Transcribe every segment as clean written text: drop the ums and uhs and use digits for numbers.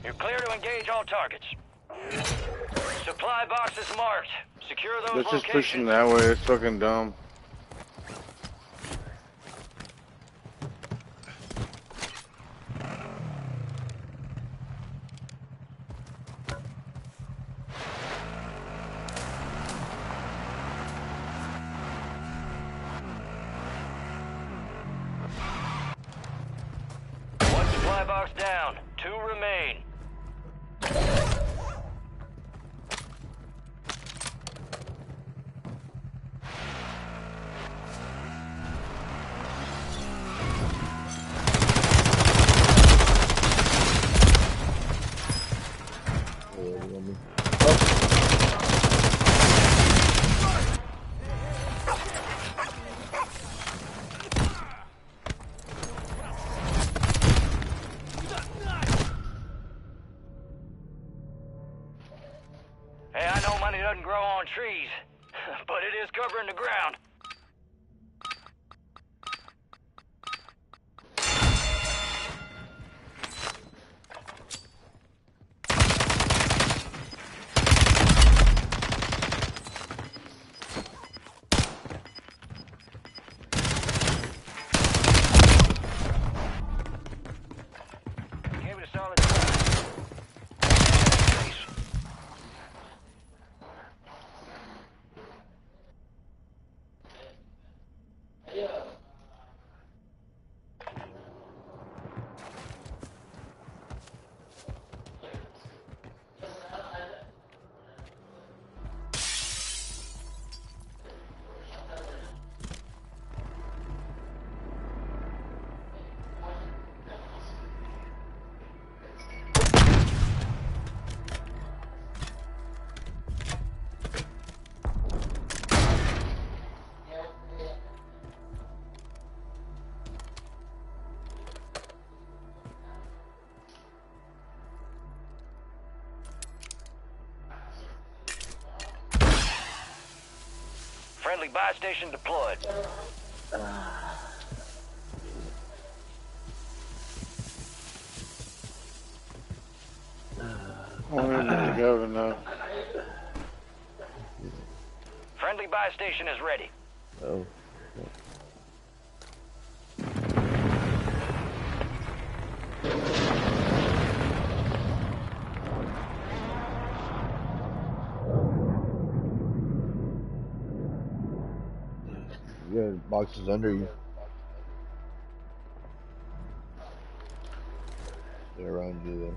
You're clear to engage all targets. Supply box is marked. Secure those Let's just locations. push him that way. It's fucking dumb. One supply box down. 2 remain. Hey, I know money doesn't grow on trees, but it is covering the ground. Gave it a solid try. Friendly buy station deployed. Where did it go now? Friendly buy station is ready. Oh. You got boxes under you. They're around you then.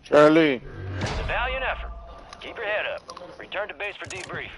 Charlie. It's a valiant effort. Keep your head up. Return to base for debrief.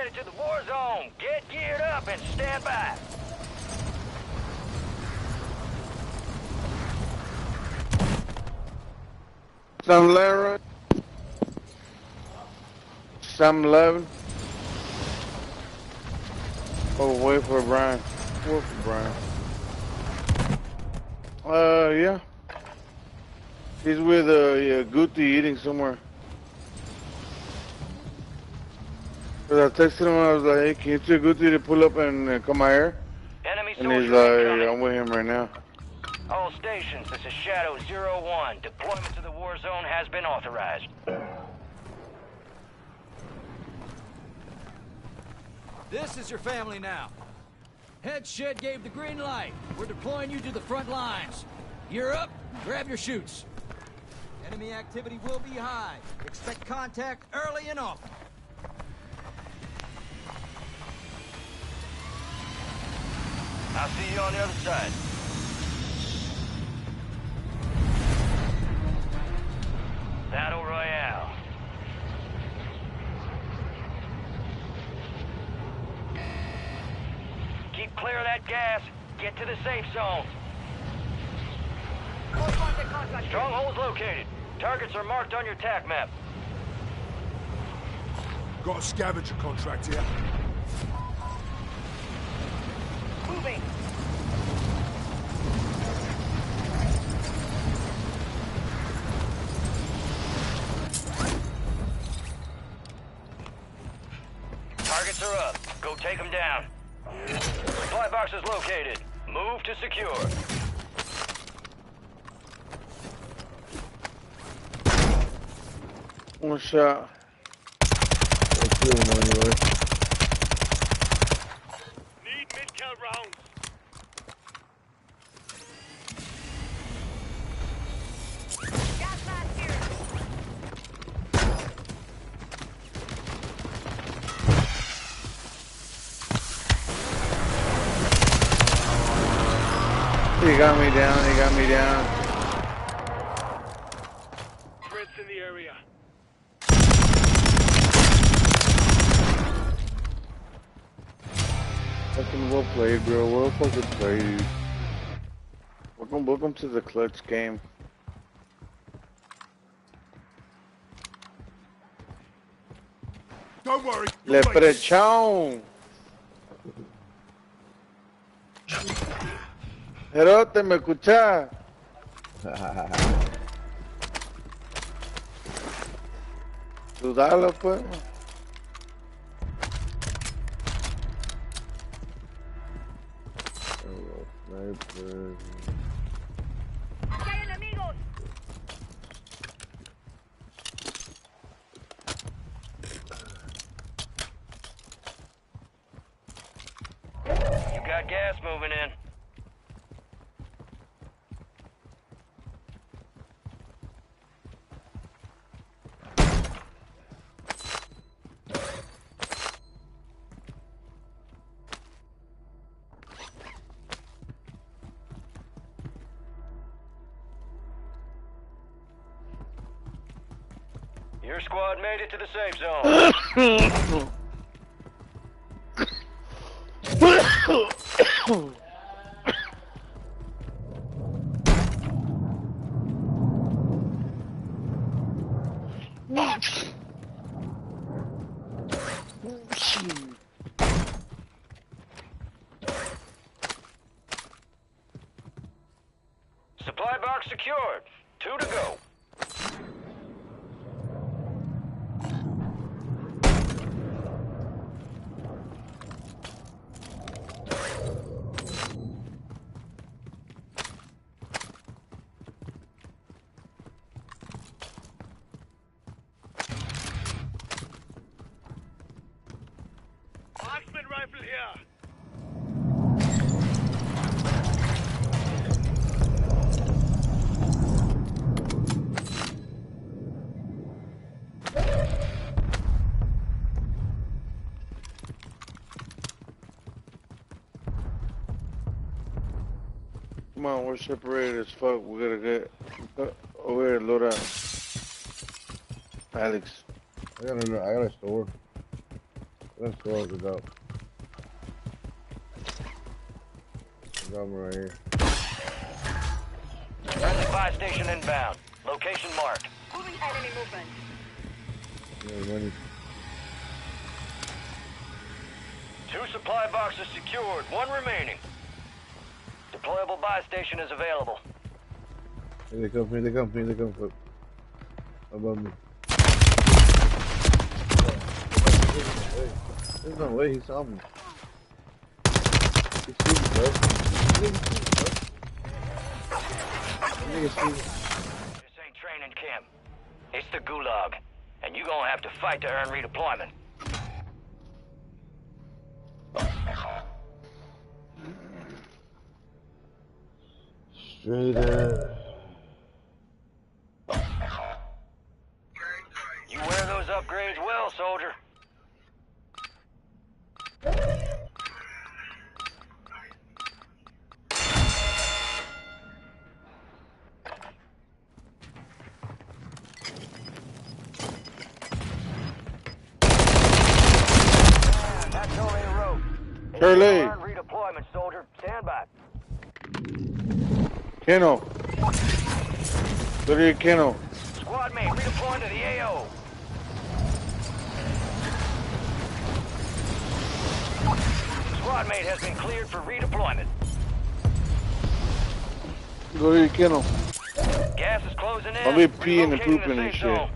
headed to the war zone. Get geared up and stand by. Some 11. Some 11. Oh, wait for Brian. Wait for Brian. Yeah. He's with yeah, Guti eating somewhere. Cause I texted him, I was like, hey, can you tell Guti to pull up and come out here? Enemy And he's soldier like, incoming. I'm with him right now. All stations, this is Shadow 01. Deployment to the war zone has been authorized. This is your family now. Head shed gave the green light. We're deploying you to the front lines. You're up, grab your chutes. Enemy activity will be high. Expect contact early and often. I'll see you on the other side. Battle Royale. Keep clear of that gas. Get to the safe zone. Strongholds located. Targets are marked on your TAC map. Got a scavenger contract here. Moving. Targets are up. Go take them down. Supply box is located. Move to secure. One shot. Let's do one anyway. Need mid-kill rounds. Gas mask here. He got me down, he got me down. Threats in the area. Fucking well played, bro. Well fucking played. Welcome to the clutch game. Don't worry. Le you'll make it. prechón. Jerote, ¿me escuchás? Dudalo, pues. Sniper. ¡Hay enemigos! You got gas moving in. Your squad made it to the safe zone. Supply box secured. 2 to go. Marksman rifle here. Come on, we're separated as fuck. We gotta get over here, load up. Alex. I got a store. Let's close it up. I got him right here. Friendly buy station inbound. Location marked. Moving enemy movement. Yeah, money. 2 supply boxes secured. 1 remaining. Deployable buy station is available. Here they come, here they come, here they come. Above me. Hey, there's no way he saw me. He see me, bro. Nigga see me. This ain't training camp. It's the gulag. And you gonna have to fight to earn redeployment. Straight up. You wear those upgrades well, soldier. That's only a rope. Charlie. Earn redeployment, soldier. Stand by. Kennel. Go to your kennel. Squad mate, redeploying to the AO. Squad mate has been cleared for redeployment. Go to your kennel. Gas is closing in. I'll be peeing and Relocating the pooping and safe shit. zone.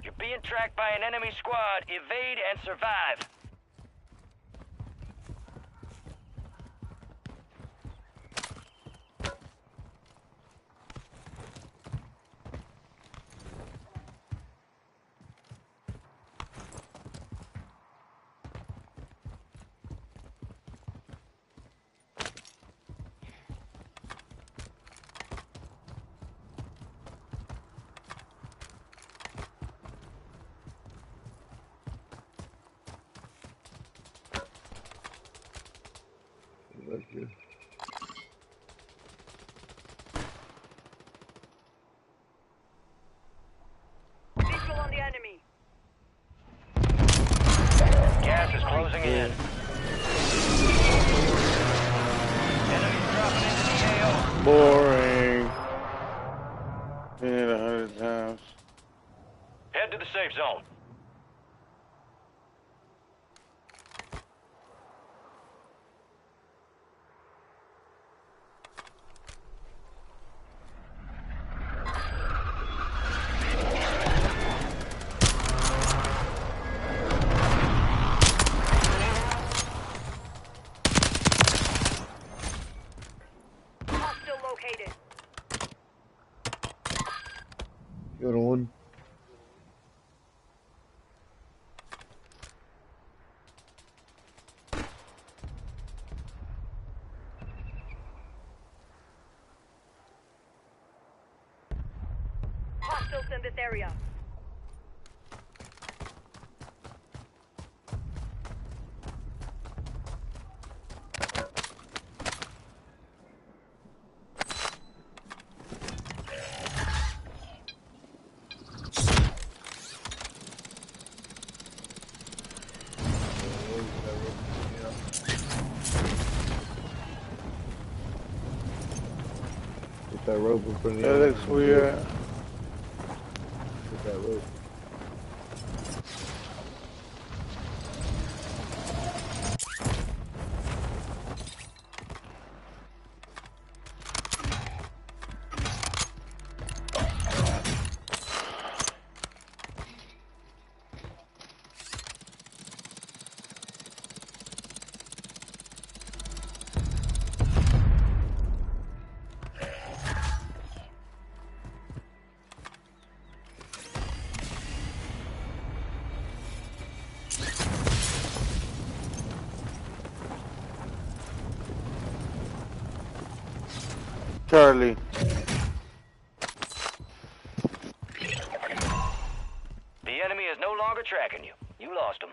You're being tracked by an enemy squad. Evade and survive. That's good. Visual on the enemy. Gas is closing in. Enemies dropping into the AO. Boring. Been it 100 times. Head to the safe zone. Hostile located. Good one. Hostiles in this area. Get that rope in front of That you. looks weird. Get that rope. Charlie. The enemy is no longer tracking you. You lost him.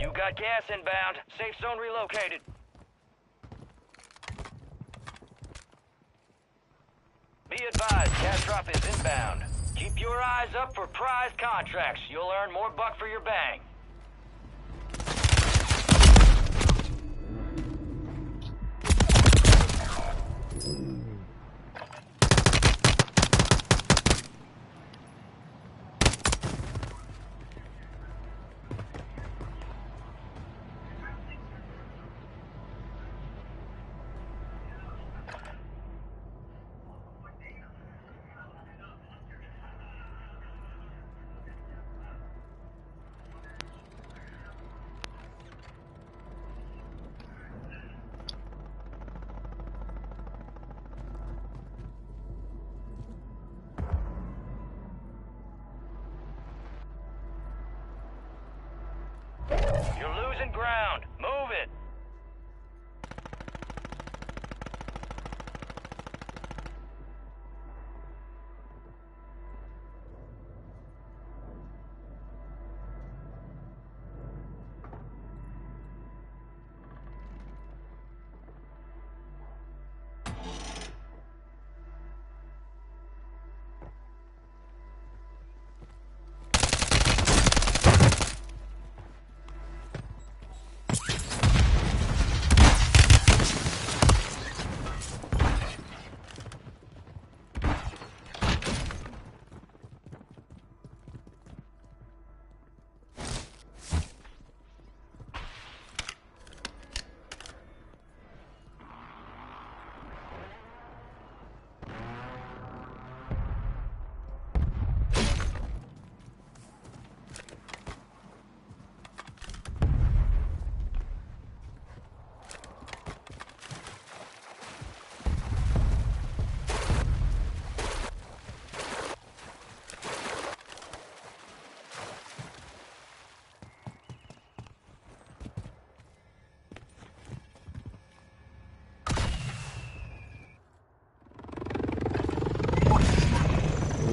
You got gas inbound. Safe zone relocated. Be advised, gas drop is inbound. Keep your eyes up for prize contracts. You'll earn more buck for your bang. You're losing ground. Move it.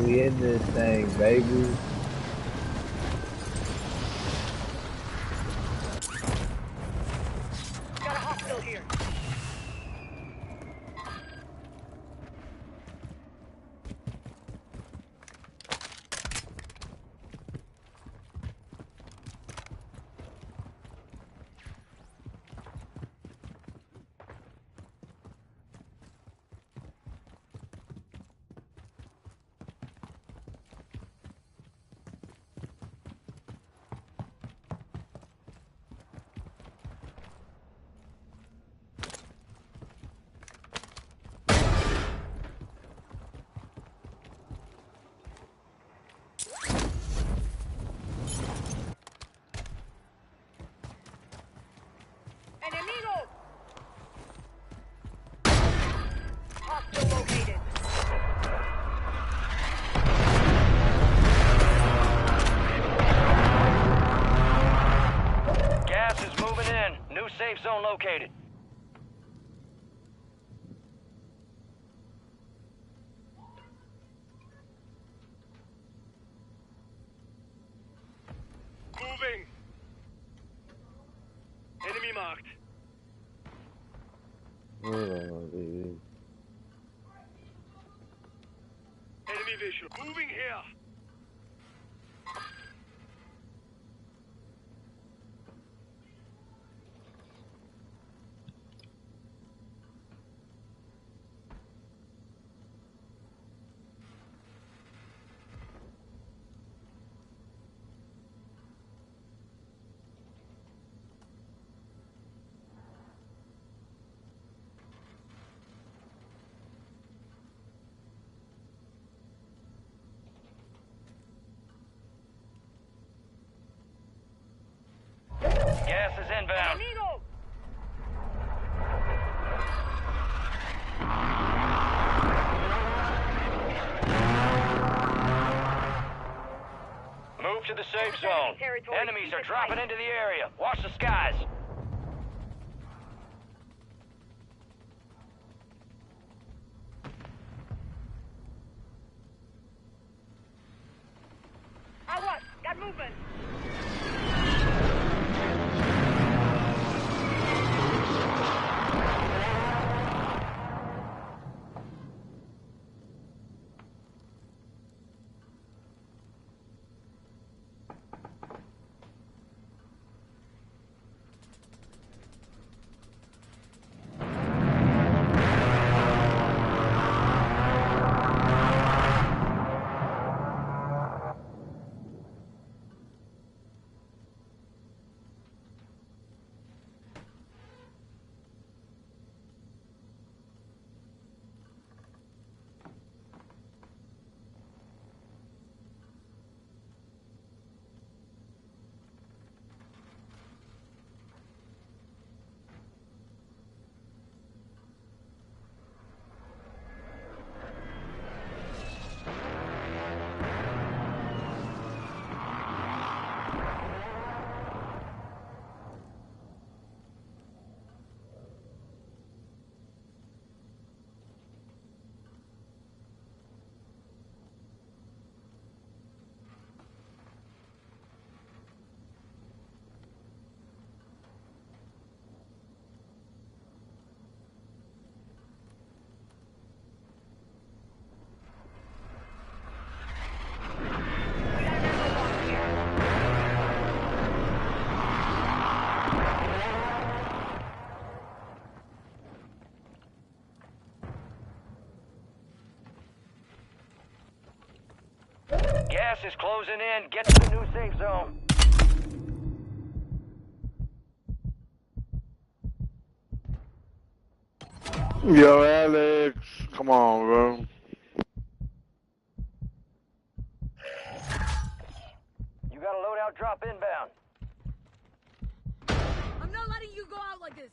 We in this thing, baby. Got a hostile here. Enemigo! Hostile located. Gas is moving in. New safe zone located. Moving. Enemy marked. Hold on, baby. Enemy visual. Moving here. Gas is inbound. Enemigo! Move to the safe zone. Territory. Enemies are dropping into the area. Watch the skies. Aguas! Got movement! Gas is closing in. Get to the new safe zone. Yo, Alex, come on, bro. You got a loadout drop inbound. I'm not letting you go out like this.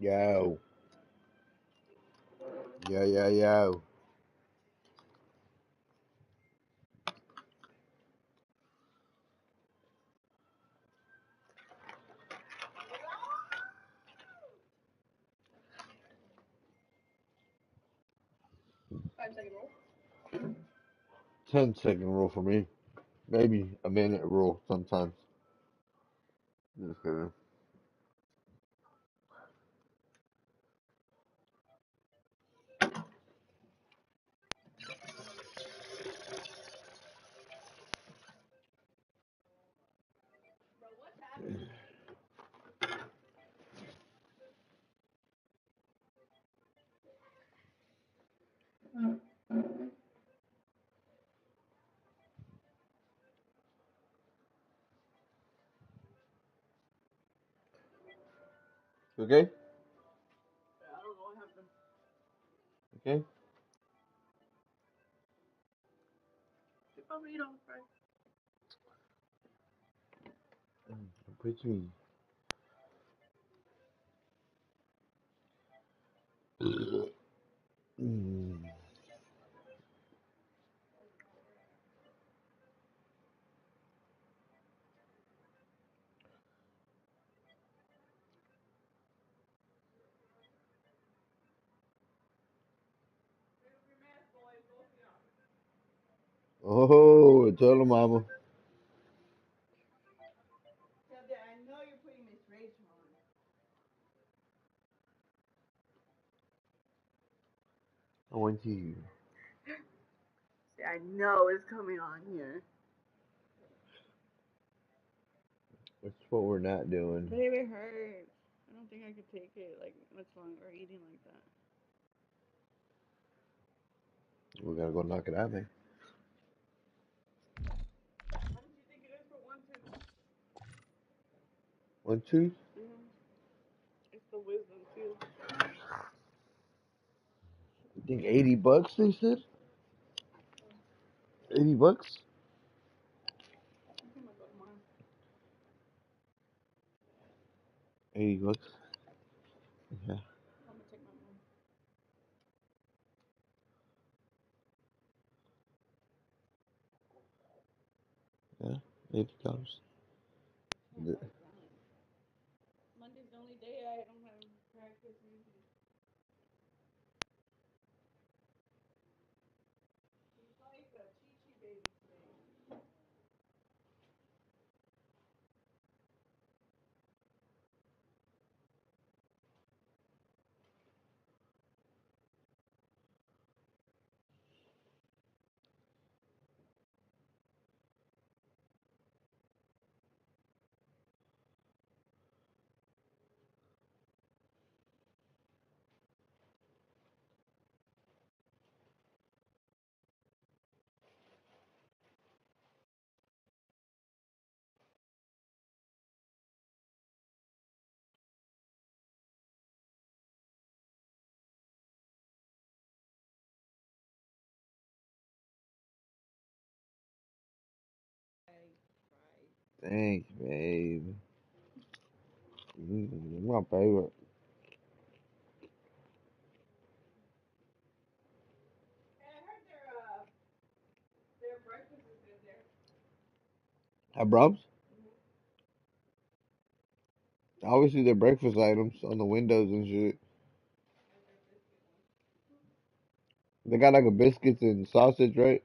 Yo. Yo, yo, yo. Five-second roll. 10-second rule for me. Maybe a minute rule sometimes. Just kidding. Bro, what's happening? Okay? I don't know what happened. Okay? She probably eat all the fries. Put me. Mm. Oh, tell him, mama. Tell Dad, I know you're putting Miss Rachel on. I want you. See, I know it's coming on here. That's what we're not doing. Baby, it hurts. I don't think I could take it like much longer eating like that. We gotta go knock it out, man. How much do you think it is for one tooth? 1, 2. It's the wisdom too. I think $80 they said? $80? I think I'm gonna go tomorrow. $80. Yeah. I'm gonna take my mom. Yeah. $80. Can't write it down. Monday's the only day I don't have practice or anything. She's like a chi-chi baby today. Thanks, babe. My favorite. And I heard their breakfast is good there. At Brahms? Obviously, their breakfast items on the windows and shit. Like their biscuit one. They got like a biscuits and sausage, right?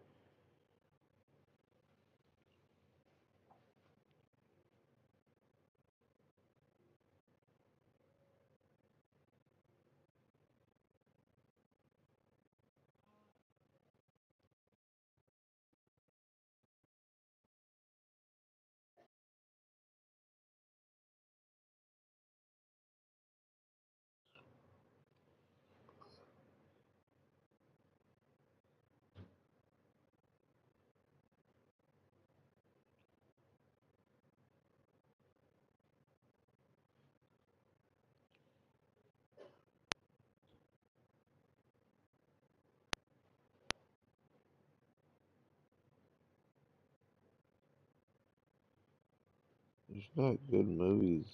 There's not good movies.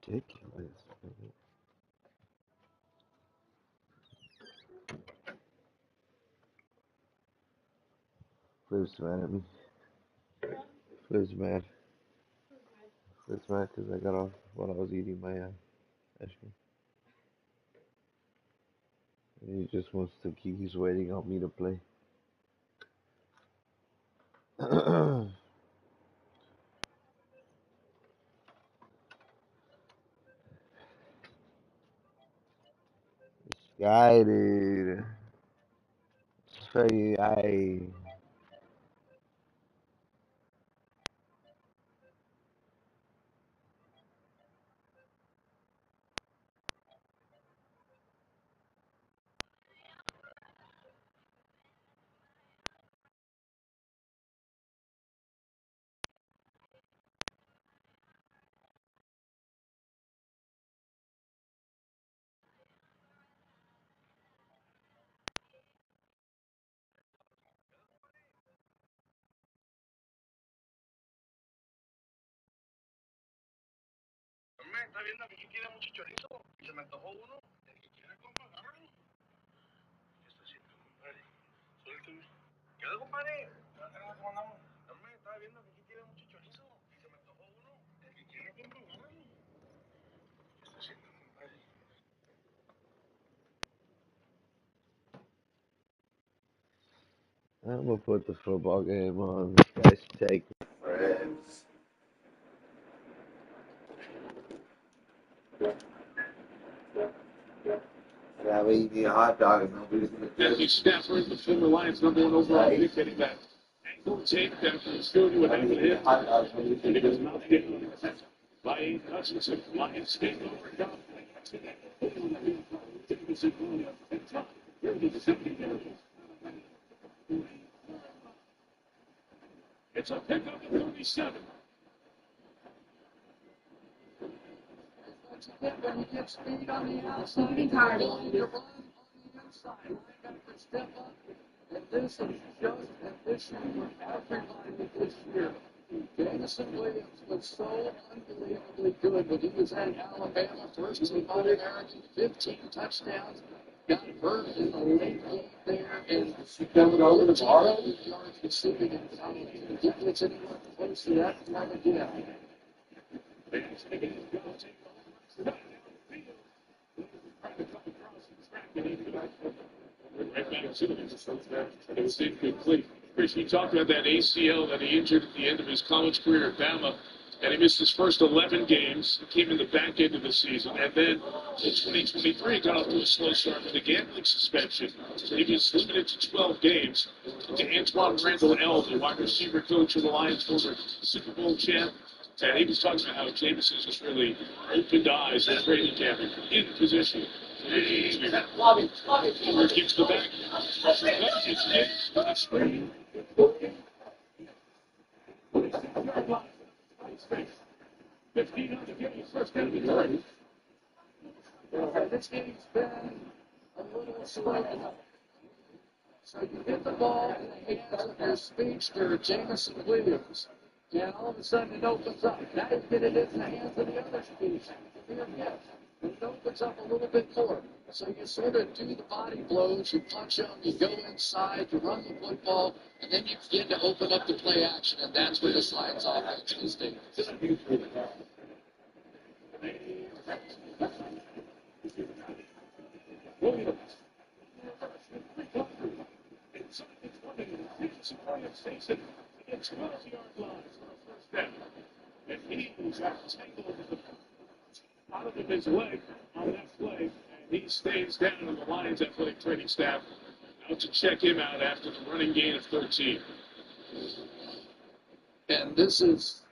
Ridiculous. Flip's mad at me. Flip's mad. Flip's mad because I got off while I was eating my ice cream. And he just wants to keep, he's waiting on me to play. Guy, dude. Sorry, Está viendo que aquí tiene mucho chorizo y se me antojó uno. El que quiera, compa, agárralo. ¿Qué está haciendo, compadre? Suélteme. ¿Qué onda, compadre? ¿Cómo andamos? Hombre, estaba viendo que aquí tiene mucho chorizo y se me antojó uno. El que quiera, compa, agárralo. ¿Qué está haciendo, compadre? I'm gonna put the football game on. This guy's taking friends. Yeah, we eat a hot dog and nobody's gonna do Matthew Stafford, the former Lions #1 overall pick, getting that ankle tape that showed you what happened to him. And he was knocked down by Aiden Hutchinson. Lions take over down. It's a pickup at 37. When you get speed on the outside, you run on the inside. Linebacker step up, and this is just an issue for everybody this year. Jamison Williams was so unbelievably good when he was at Alabama. First team All-American, 15 touchdowns. Got hurt in the late game there, and coming over to Puro. Yards receiving, and I don't think he gets anywhere close to that time again. Right back to it. It was incomplete. Chris, you talked about that ACL that he injured at the end of his college career at Bama, and he missed his first 11 games. He came in the back end of the season, and then in 2023 got off to a slow start with a gambling suspension. He was limited to 12 games. To Antoine Randall L., the wide receiver coach of the Lions, former Super Bowl champ, and he was talking about how Jameson just really opened eyes at training camp in position. Keeps the back. It's hit on the screen. 15 on the game. First down to 30. This game's been a little slow. So you hit the ball in the hands of your speedster, Jamison Williams, and all of a sudden it opens up. Now you get it in the hands of the other speedster. It opens up a little bit more. So you sort of do the body blows, you punch them, you go inside, you run the football, and then you begin to open up the play action, and that's where this Lions offense is doing. Williams. Inside the 20. Williams takes it to the 12-yard line for a first down. And he got tangled out of his leg on that play. And he stays down on the Lions athletic training staff out to check him out after the running gain of 13. And this is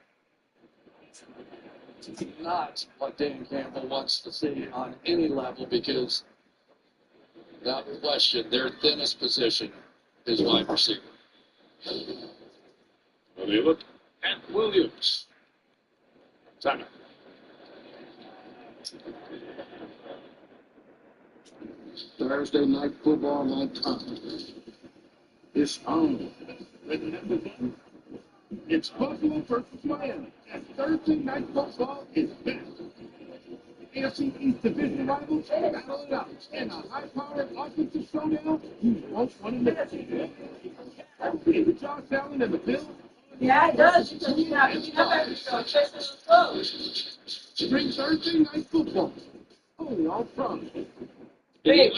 not what Dan Campbell wants to see on any level, because without question, their thinnest position is wide receiver. Well, they look at Williams. Timeout. Thursday night football night time. It's on. It's Buffalo versus Miami. And Thursday night football is back. AFC East division rivals battle it out in a high-powered offensive showdown you won't want to miss. With Josh Allen and the Bills. Yeah, it does. Because you never Spring Thursday night football. Only on From. Hey,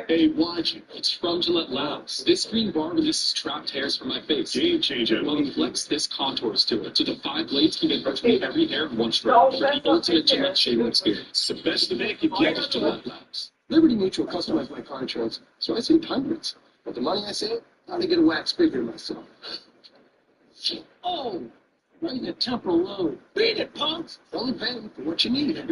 Hey, watch it. It's from Gillette Labs. This green bar releases trapped hairs from my face. Game changer. While you flex, this contours to it. So the 5 blades can get virtually every hair in one stroke for the ultimate Gillette shaving experience. The best of it, you get is Gillette Labs. Liberty Mutual customized my car insurance, so I saved hundreds. But the money I saved, how to get a wax figure myself. Oh, right in the temporal lobe. Beat it, punks! Only paying for what you need. Let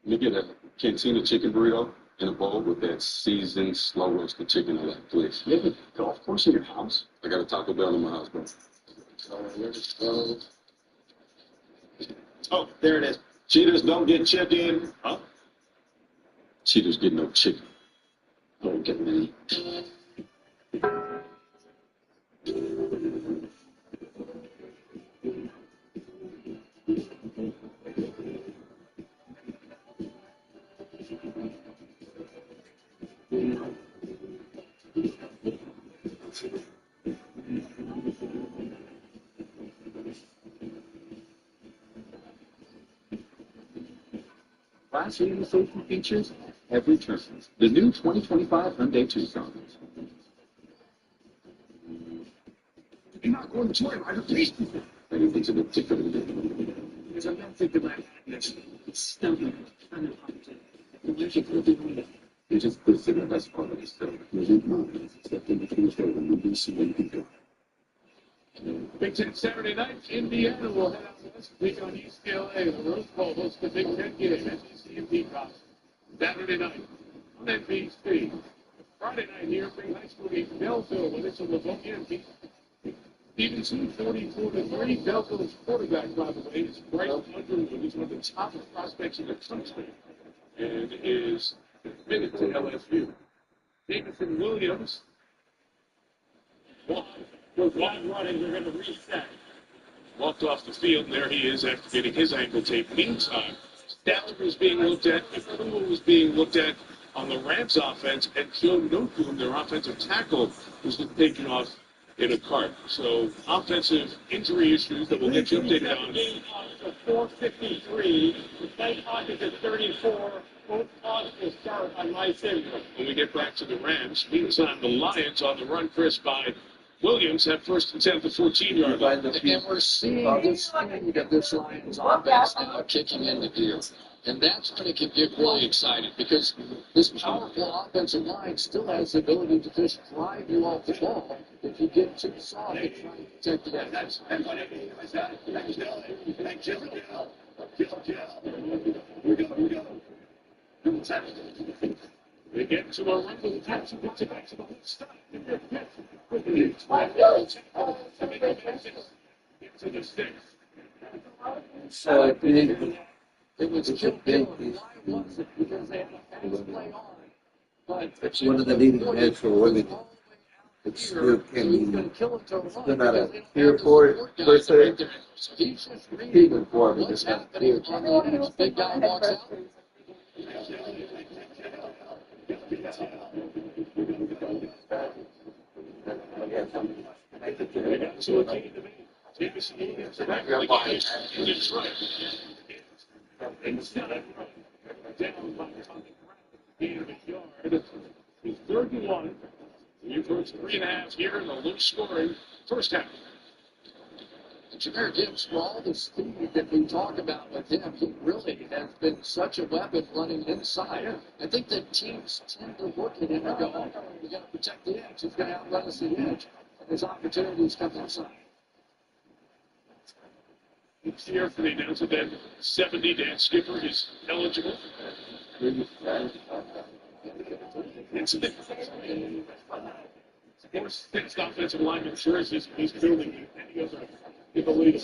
me get a cantina chicken burrito in a bowl with that seasoned, slow roasted chicken on that, please. You have a golf course in your house? I got a Taco Bell in my house, bro. Oh, there it is. Cheaters don't get chicken. Huh? Cheaters get no chicken. Don't get many. Class-leading safety features, every turn. The new 2025 Hyundai Tucson. You're not going to join, right? Please. Anything's a bit different. Because I'm not thinking about this. It's stomach. I'm not the magic will be real. You just put the best part of yourself. You didn't know. Step in between the show and you'll be seeing people. Big Ten Saturday night, Indiana will head out west, take on East LA. The Rose Bowl hosts the Big Ten game, SEC and Peacock. Saturday night on NBC. Friday night here, big high school game, Belleville, with it's a Livonia and Stevenson, 44-3. Belleville's quarterback, by the way, is Bryce Underwood. He's one of the top prospects in the country and is committed to LSU. Davidson Williams. Those wide running, they're going to reset. Walked off the field, and there he is after getting his ankle tape. Meantime, Stafford was being looked at, and Puro was being looked at on the Rams offense, and Joe Noteboom, their offensive tackle, was taken off in a cart. So, offensive injury issues that we'll get you updated on. 4:53. The play clock is at 34. Both clocks will start on my signal. When we get back to the Rams, meantime, the Lions on the run, Chris, by Williams have first and 10 at the 14-yard line. And we're seeing this speed of this Lions offense now kicking into gear. And that's going to get really excited because this powerful offensive line still has the ability to just drive you off the ball if you get too soft and try to protect the edge. They get into a run with the taxi, gets it back to the whole stop. Into the six. So I think It was it's a Jim big Dillon. piece. Why was it? Because they had a fast play on. But It's one of the leading edge for Williams. It's still can he's be going to kill it to a run. still not a because they don't tier have four the support guys per se. right there. So he's just reading Even for me, what's it's not happening tier. on the edge. Big guy walks out. So it came to me. Jameson Williams back in the game in Detroit. Inside down by the gain of a yard. It's 31. You've heard 3.5 here in the low scoring first half. Jameer Gibbs, for all the speed that we talk about with him, he really has been such a weapon running inside. I think that teams tend to look at him and go, oh, we got to protect the edge. He's going to outrun us the edge. And his opportunities come inside. It's here for the announcement that 70 Dan Skipper is eligible. It's a Sports fixed offensive lineman jerseys he's building any other in the league.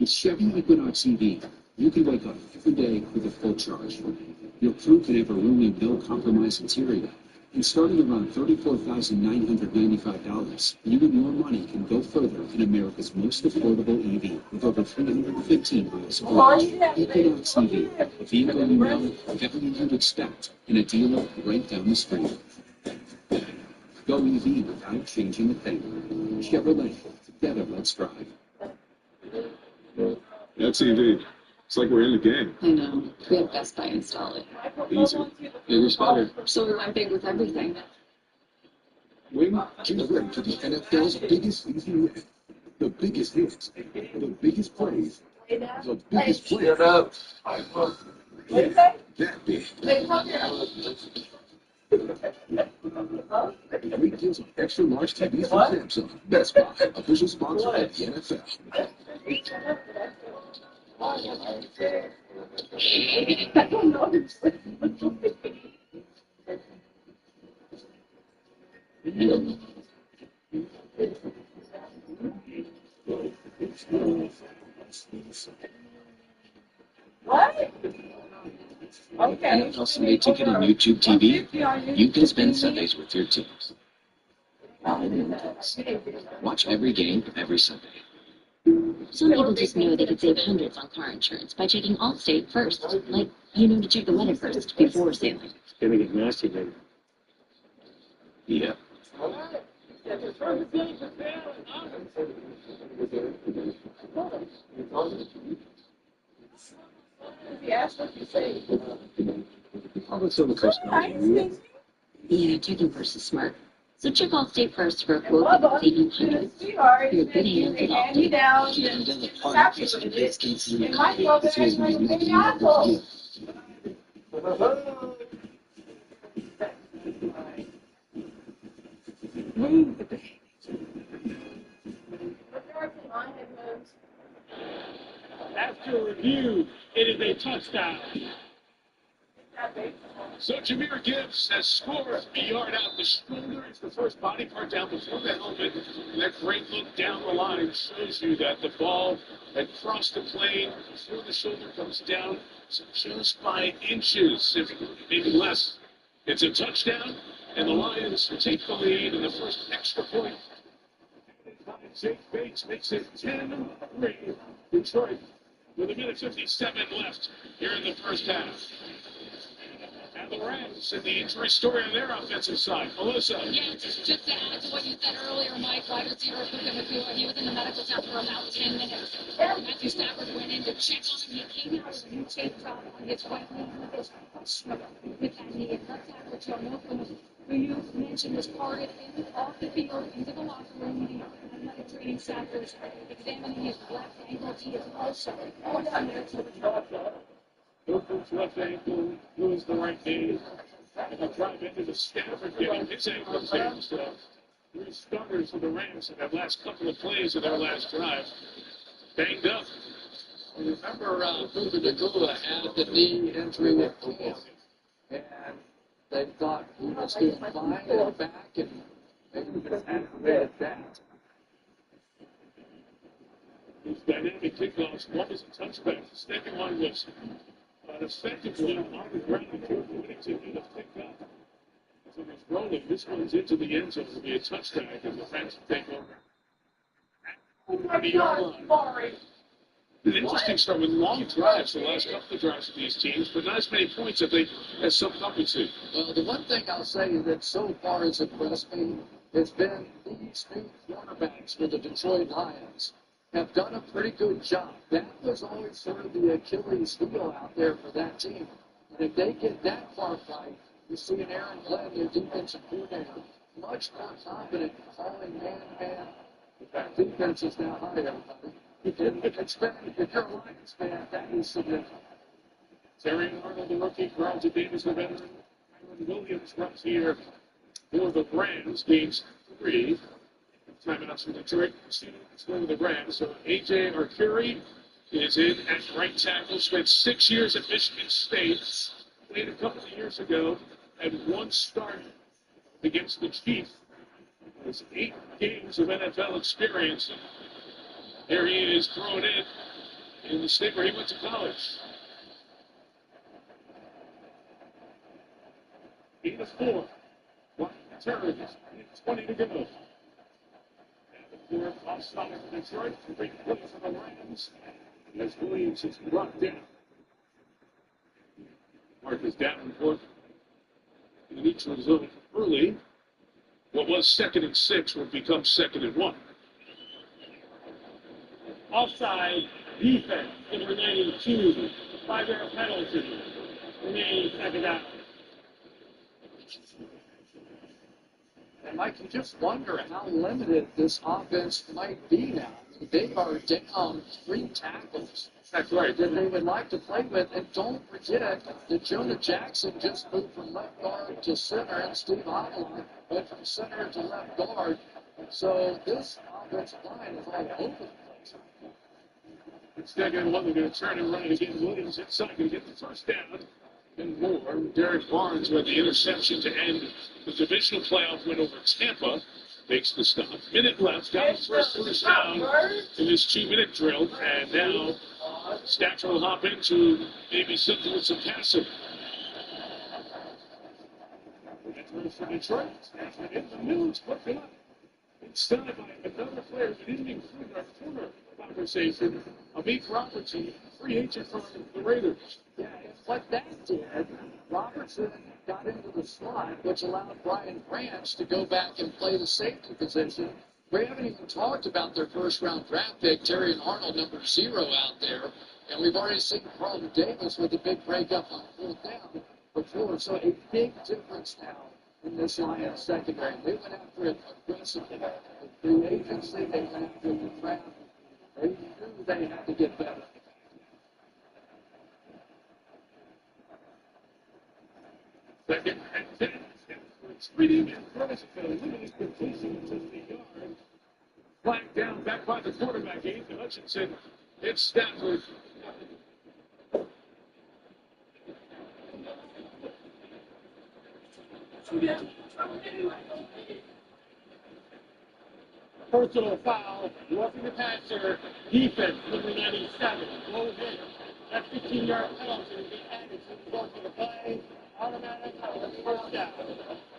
With Chevy Equinox EV, you can wake up every day with a full charge. Your crew can have a roomy, no-compromise interior. And starting around $34,995, you and your money can go further in America's most affordable EV with over 315 miles of range. Equinox EV, a vehicle you know, value you'd expect, and a dealer right down the street. Go EV without changing a thing. Chevrolet, together let's drive. That's EV. It's like we're in the game. I know. We had Best Buy install it. Easy. Bigger's better. So we went big with everything. Win, get ready for the NFL's biggest season yet. The biggest hits, the biggest plays, the biggest players. Shut up. Yeah, that big. Great deals on extra large TVs from Samsung. Best Buy, official sponsor of the NFL. What? Okay. NFL Sunday Ticket and YouTube TV, you can spend Sundays with your teams. Watch every game, every Sunday. Some people just know they could save hundreds on car insurance by checking Allstate first. Like, you know to check the weather first before sailing. It's gonna get nasty, baby. Yeah. He asked what you say. How about some of the customers? Yeah, checking first is smart. So check Allstate first for a quote that will save you hundreds. You're in good hands with Allstate. You haven't done the part of the biscuits and the coffee. This was my making After review, it is a touchdown. So Jahmyr Gibbs has scored a yard out the shoulder. It's the first body part down before the helmet. And that great look down the line shows you that the ball had crossed the plane before the shoulder comes down. So just by inches, if maybe less. It's a touchdown, and the Lions take the lead in the first extra point. Jake Bates makes it 10-3. Detroit with a minute 57 left here in the first half. And the Rams and the injury story on their offensive side. Melissa. Yeah, just to add to what you said earlier, Mike, wide receiver Puka Nacua, he was in the medical tent for about 10 minutes. Matthew Stafford went in to check on him. He came out with a new tape top on his right knee with that knee. And left tackle Joe Milton, who you mentioned was parted in off the field into the locker room. The athletic training staff was examining his left ankle. He is also 45 minutes of the job. Milton's left ankle, lose the right knee. And the drive into the Stafford getting his ankle down. So 3 starters for the Rams in that last couple of plays of their last drive. Banged up. Remember, Puka Nacua had the knee injury with camp. And they thought he was doing fine in the back, and maybe just aggravated that. These dynamic kickoffs, one was a touchback. The second one was an effective one on the ground. George Whittington ended up picked up. So it's rolling. This one's into the end zone. It'll be a touchback as the Rams take over. Sorry. An interesting start with long drives, the last couple of drives of these teams, but not as many points, I think, as some compensate. Well, the one thing I'll say that so far has impressed me has been these new quarterbacks for the Detroit Lions have done a pretty good job. That was always sort of the Achilles heel out there for that team. And if they get that far right, you see an Aaron Glenn, their defensive coordinator, much more confident in calling man-to-man. That defense is now high, everybody. It's been, if you're a Lions fan, that is significant. Terry Arnold, the rookie, Carlton Davis, the veteran. Aaron Williams runs here for the Rams, gains 3. Timeouts from Detroit, students for the Rams. So A.J. Arcuri is in at right tackle. Spent 6 years at Michigan State. Played a couple of years ago. Had 1 start against the Chiefs. Has 8 games of NFL experience. There he is, thrown in in the state where he went to college. 8-4. One turn. 20 to go. And the fourth offside for Detroit. Great play for the Rams. As Williams is brought down. Marcus Davenport in the neutral zone early. What was 2nd and 6 would become 2nd and 1. Offside, defense, number 92, 5-yard penalty, remaining second down. And Mike, you just wonder how limited this offense might be now. They are down 3 tackles. That's right. That they would like to play with. And don't forget that Jonah Jackson just moved from left guard to center, and Steve Avalon went from center to left guard. So this offensive line is all over the place. Instead, they're going to turn and run it again. Williams inside to get the first down. And more. Derek Barnes with the interception to end the divisional playoff win over Tampa. Makes the stop. Minute left. Got his first down in this 2-minute drill. And now Stafford will hop into maybe something with some passing. That's for Detroit. Stafford in the middle. It's put up. It's done by another player that didn't include our corner conversation. Amik Robertson, free agent from the Raiders. Yeah, and what that did, Robertson got into the slot, which allowed Brian Branch to go back and play the safety position. We haven't even talked about their first-round draft pick, Terry and Arnold, number 0 out there. And we've already seen Carlton Davis with a big breakup on 4th down before. So a big difference now in this Lions secondary. They went after it aggressively. With free agency, they went after it in the draft. They knew they had to get better. Second and 10. Speeding and throws it to a limited completion to the yard. Flag down back by the quarterback, Ethan Hutchinson. It's Stafford. Personal foul, roughing the passer, defense, number 97, low hit. That 15-yard penalty will be added to the course of the play. Automatic first down.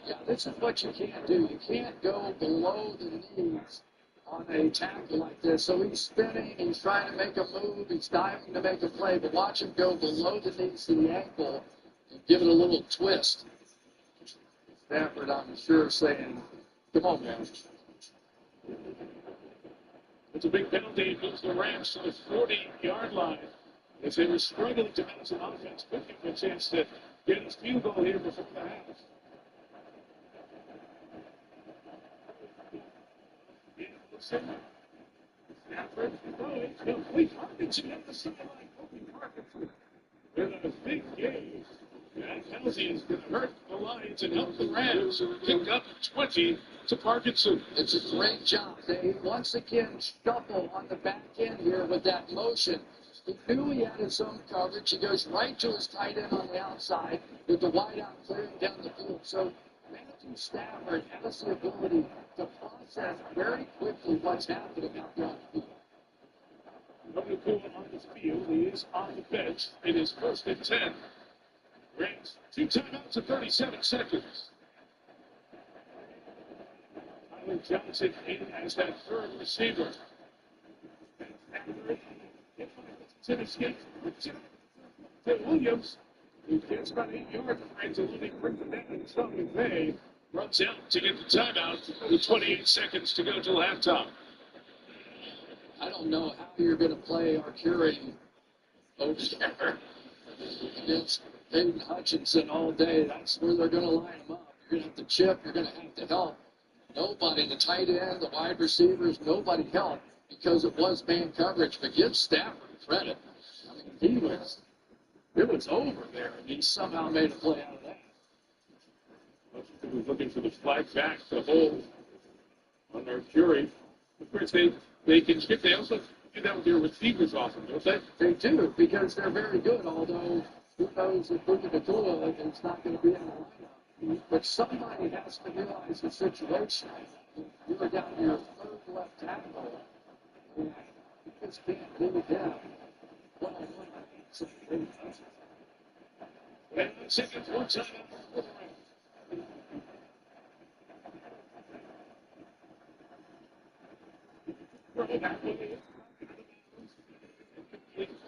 Yeah, this is what you can't do. You can't go below the knees on a tackle like this. So he's spinning, he's trying to make a move, he's diving to make a play, but watch him go below the knees to the ankle and give it a little twist. Stafford, I'm sure, saying, come on, man. It's a big penalty. It moves the Rams to the 40-yard line. As they were struggling to manage an offense, could give them a chance to get his field goal here before the half. Stafford, it's complete. Hawkinson at the sideline. Hoping Parkinson with a big game. That penalty is going to hurt the Lions and help the Rams pick up 20 to Parkinson. It's a great job. They once again shuffle on the back end here with that motion. He knew he had his own coverage. He goes right to his tight end on the outside with the wideout clearing down the field. So Matthew Stafford has the ability to process very quickly what's happening out there on the field. Nobody cool on this field. He is on the bench. It is 1st and 10. Rams, 2 timeouts in 37 seconds. Tyler Johnson in as that third receiver. To escape to Williams, who gets about 8 yards of range, and only brings it down and Sean McVay runs out to get the timeout with 28 seconds to go till halftime. I don't know how you're going to play Arcuri over there against Hayden Hutchinson all day. That's where they're going to line him up. You're going to have to chip. You're going to have to help. Nobody, the tight end, the wide receivers, nobody helped because it was man coverage. But give Stafford credit. I mean, it was over there, and he somehow made a play out of that. He was looking for the flag back to hold on Arcuri. Of course, they can skip. They also do that with their receivers often, don't they? They do, because they're very good, although who knows if Luka Nakua is not going to be in the lineup. But somebody has to realize the situation. You are down to your third left tackle. You just can't do that. And seconds, one time.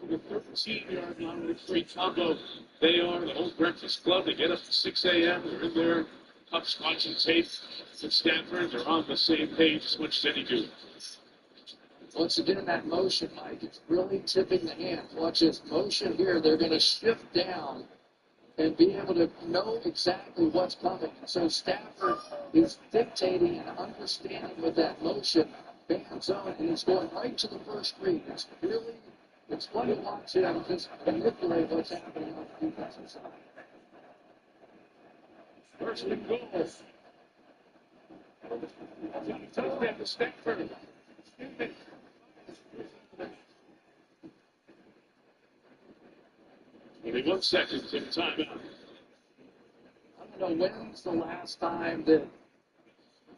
The 13-yard line with free combo. They are the whole breakfast club. They get up at 6 a.m. They're in there, pups watching tape with Stafford. They're on the same page as much as any do. Once again, that motion, Mike, is really tipping the hand. Watch this motion here. They're going to shift down and be able to know exactly what's coming. So Stafford is dictating and understanding with that motion, band zone, and he's going right to the first read. It's fun to watch him just manipulate what's happening on the defensive side. First and goal. Touchdown to Stafford. 21 seconds in timeout. I don't know when's the last time that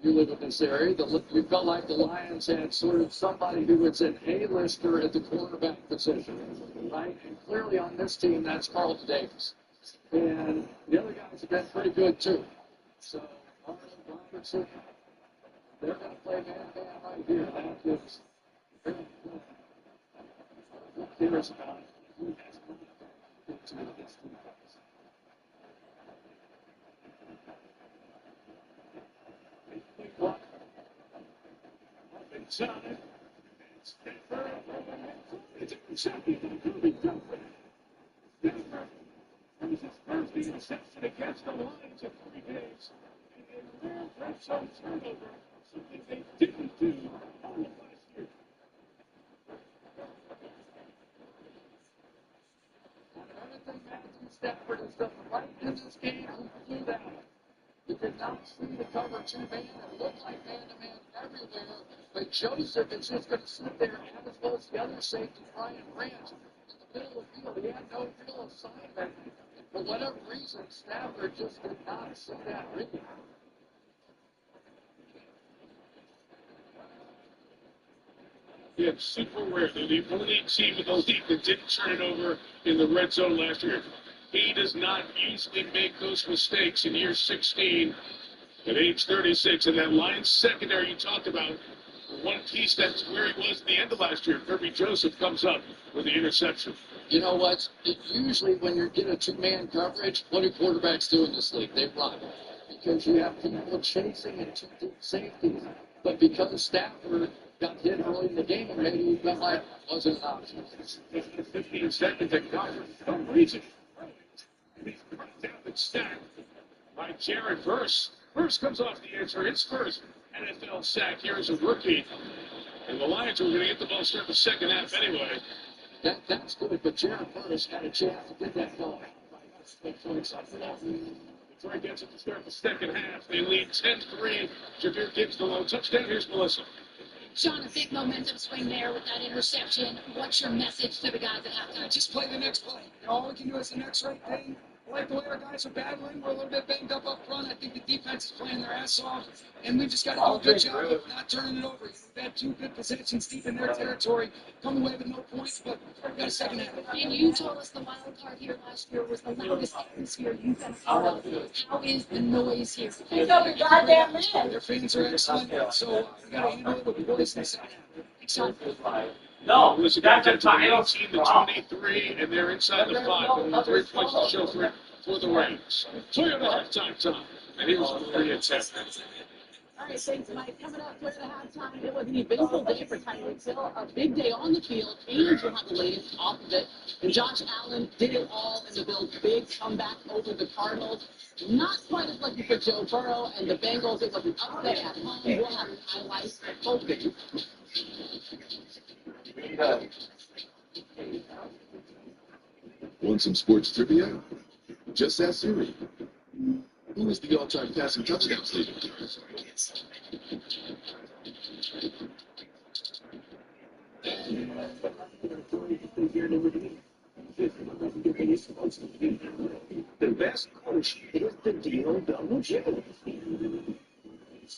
you live in this area, you felt like the Lions had sort of somebody who was an A-lister at the quarterback position, right? And clearly on this team, that's Carlton Davis. And the other guys have been pretty good, too. So, Arnold, Robertson, they're going to play man-to-man right here. That is very good. Who cares about who has not to this defense? Inside. Stafford. It's intercepted by Kirby Duffy. Stafford brings his first interception against the Lions in 3 days. And a rare red zone turnover, something they didn't do all of last year. Everything Matthew Stafford has done right in this game, he flew that. You did not see the cover 2 man. It looked like man-to-man everywhere. But Joseph is just going to sit there, as well as the other safety, Brian Branch, in the middle of the field. He had no real assignment. And for whatever reason, Stafford just did not see that read. Yeah, super rare. They're the only team in the league that didn't turn it over in the red zone last year. He does not usually make those mistakes in year 16 at age 36. And that Lions secondary you talked about, one piece that's where he was at the end of last year. Kirby Joseph comes up with the interception. You know what? Usually when you get a 2-man coverage, what do quarterbacks do in this league? They run. Because you have people chasing and 2 deep safeties. But because Stafford got hit early in the game, maybe he felt like it wasn't an option. 15 seconds and Gofford for some reason. He's brought down and sacked by Jared Verse. Verse comes off the edge for his first NFL sack here as a rookie. And the Lions were going to get the ball start the second half anyway. That's good, but Jared Verse had a chance to get that ball. Detroit gets it to start the second half. They lead 10-3. Jameer Gibbs the lone touchdown. Here's Melissa. Sean, a big momentum swing there with that interception. What's your message to the guys at halftime? Just play the next play. All we can do is the next right thing. I like the way our guys are battling. We're a little bit banged up front. I think the defense is playing their ass off. And we've just got to do a good job of not turning it over. We've had 2 good possessions deep in their territory. Come away with no points, but we've got a second half. And you told us the wild card here last year was the loudest atmosphere you've been part of. How is the noise here? Pick up your goddamn man. Their fans are excellent, so we got to handle it with the boys in the second half. No, listen, that's a tie. 18 to 23, and they're inside the 5. Only 3 points to show for the Rams. Toyota halftime time. And here's Maria Tech. All right, thanks, Mike. Coming up for the halftime, it was an eventful day for Tyreek Hill. A big day on the field. Angels will have the latest off of it. And Josh Allen did it all in the Bills' big comeback over the Cardinals. Not quite as lucky for Joe Burrow and the Bengals. It was an upset at home. We'll have highlights. Focus. Want some sports trivia? Just ask Siri. Who is the all-time passing touchdowns leader? The best coach is the deal double G.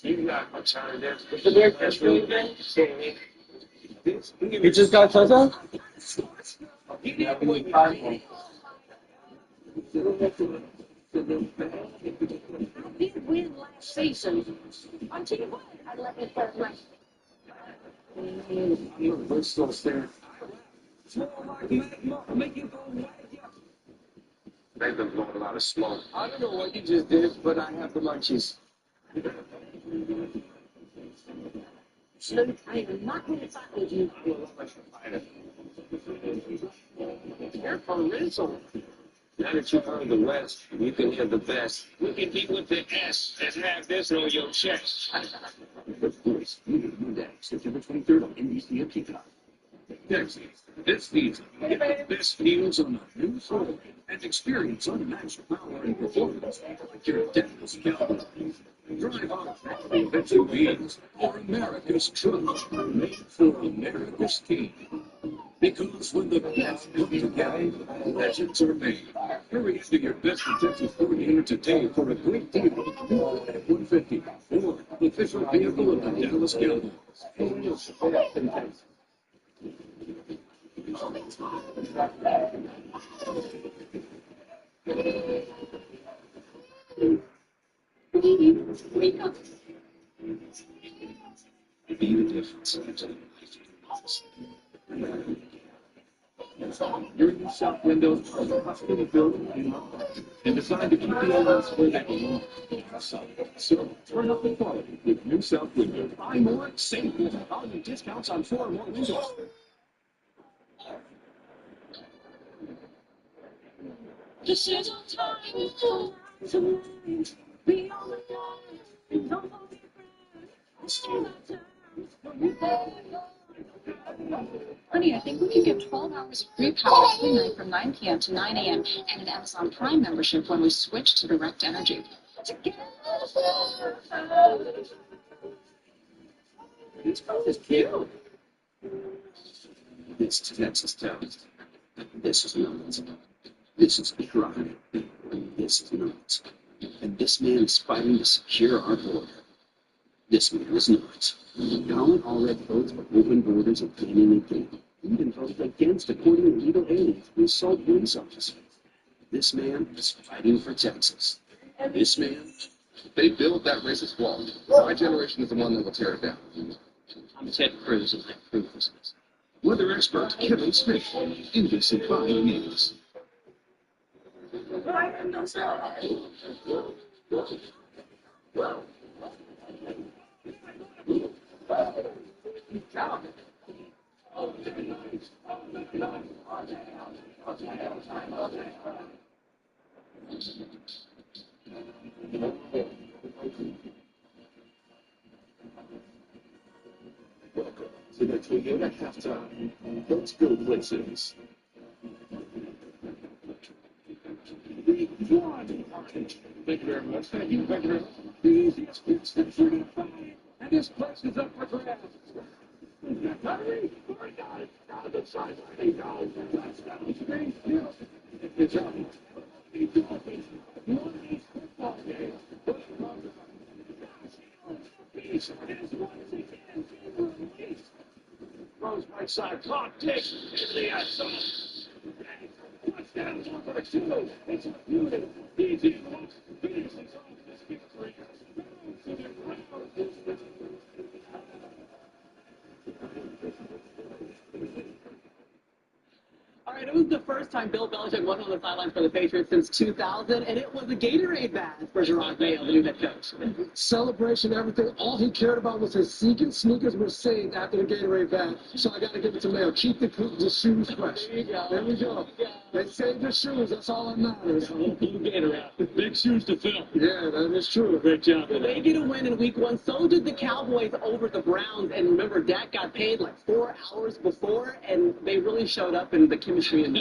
You got much time there. That's really good. He just got a touchdown? Get it when you get it. I did win last season. I'll tell you what, I let it third last. We're still staring. It's more like magma, make it go away. They've been blowing a lot of smoke. I don't know what you just did, but I have the munchies. Snoop, I am not going to fight with you. You're from Rizzo. Now that you've heard the West, you can hear the best. We can beat with the S and have this on your chest. Of course, you can do that September 23rd on NBC and Peacock. Next, this season, get the best deals on the new Puro and experience unmatched power and performance like your Dallas Cowboys. Drive our factory of SUVs or America's truck made for America's team. Because when the best come together, legends are made. Hurry into your best Texas Ford dealer today for a great deal on new F-150 or the official vehicle of the Dallas Cowboys. Be the difference. Your new South windows are the hospital building and designed to keep the elements where they belong. So turn up the quality with new South windows. Buy more, save more. Volume discounts on 4 or more windows. This is our time to be on the line. Don't forget, it's our time. Honey, I think we can get 12 hours of free power every night from 9 p.m. to 9 a.m. and an Amazon Prime membership when we switch to Direct Energy. This is cute. This is Texas Town. This is not. This is crime. This is not. And this man is fighting to secure our border. This man is not. Colin already votes for open borders again and again. He even voted against deporting illegal aliens who assault police officers. This man is fighting for Texas. This man. They build that racist wall. My generation is the one that will tear it down. I'm Ted Cruz, and I approve this. Weather expert Kevin Smith, NBC 5 News. Welcome to the Toyota halftime. Let's go places. Thank you very much. Thank you. Thank you very much. The easiest fix that you're going to find. And this place is up for grabs. Hurry! Hurry, guys! Down the sideline. Go! Touchdown! Spain Hill. It's up. The Dolphins won this football game. Peace is once again being released. Throws right side. Clock ticks. Into the end zone. Touchdown number 2. It's a beautiful. Easy look. Phoenix is on this victory. To the ground. All right, it was the first time Bill Belichick wasn't on the sidelines for the Patriots since 2000, and it was a Gatorade bath for Gerard Mayo, the new head coach. Celebration, everything. All he cared about was his sneakers were saved after the Gatorade bath. So I got to give it to Mayo. Keep the shoes fresh. There you go. There we go. They saved the shoes. That's all that matters. Blue Gatorade. Big shoes to fill. Yeah, that is true. Great job. They get a win in week 1. So did the Cowboys over the Browns. And remember, Dak got paid like 4 hours before, and they really showed up in the chemistry and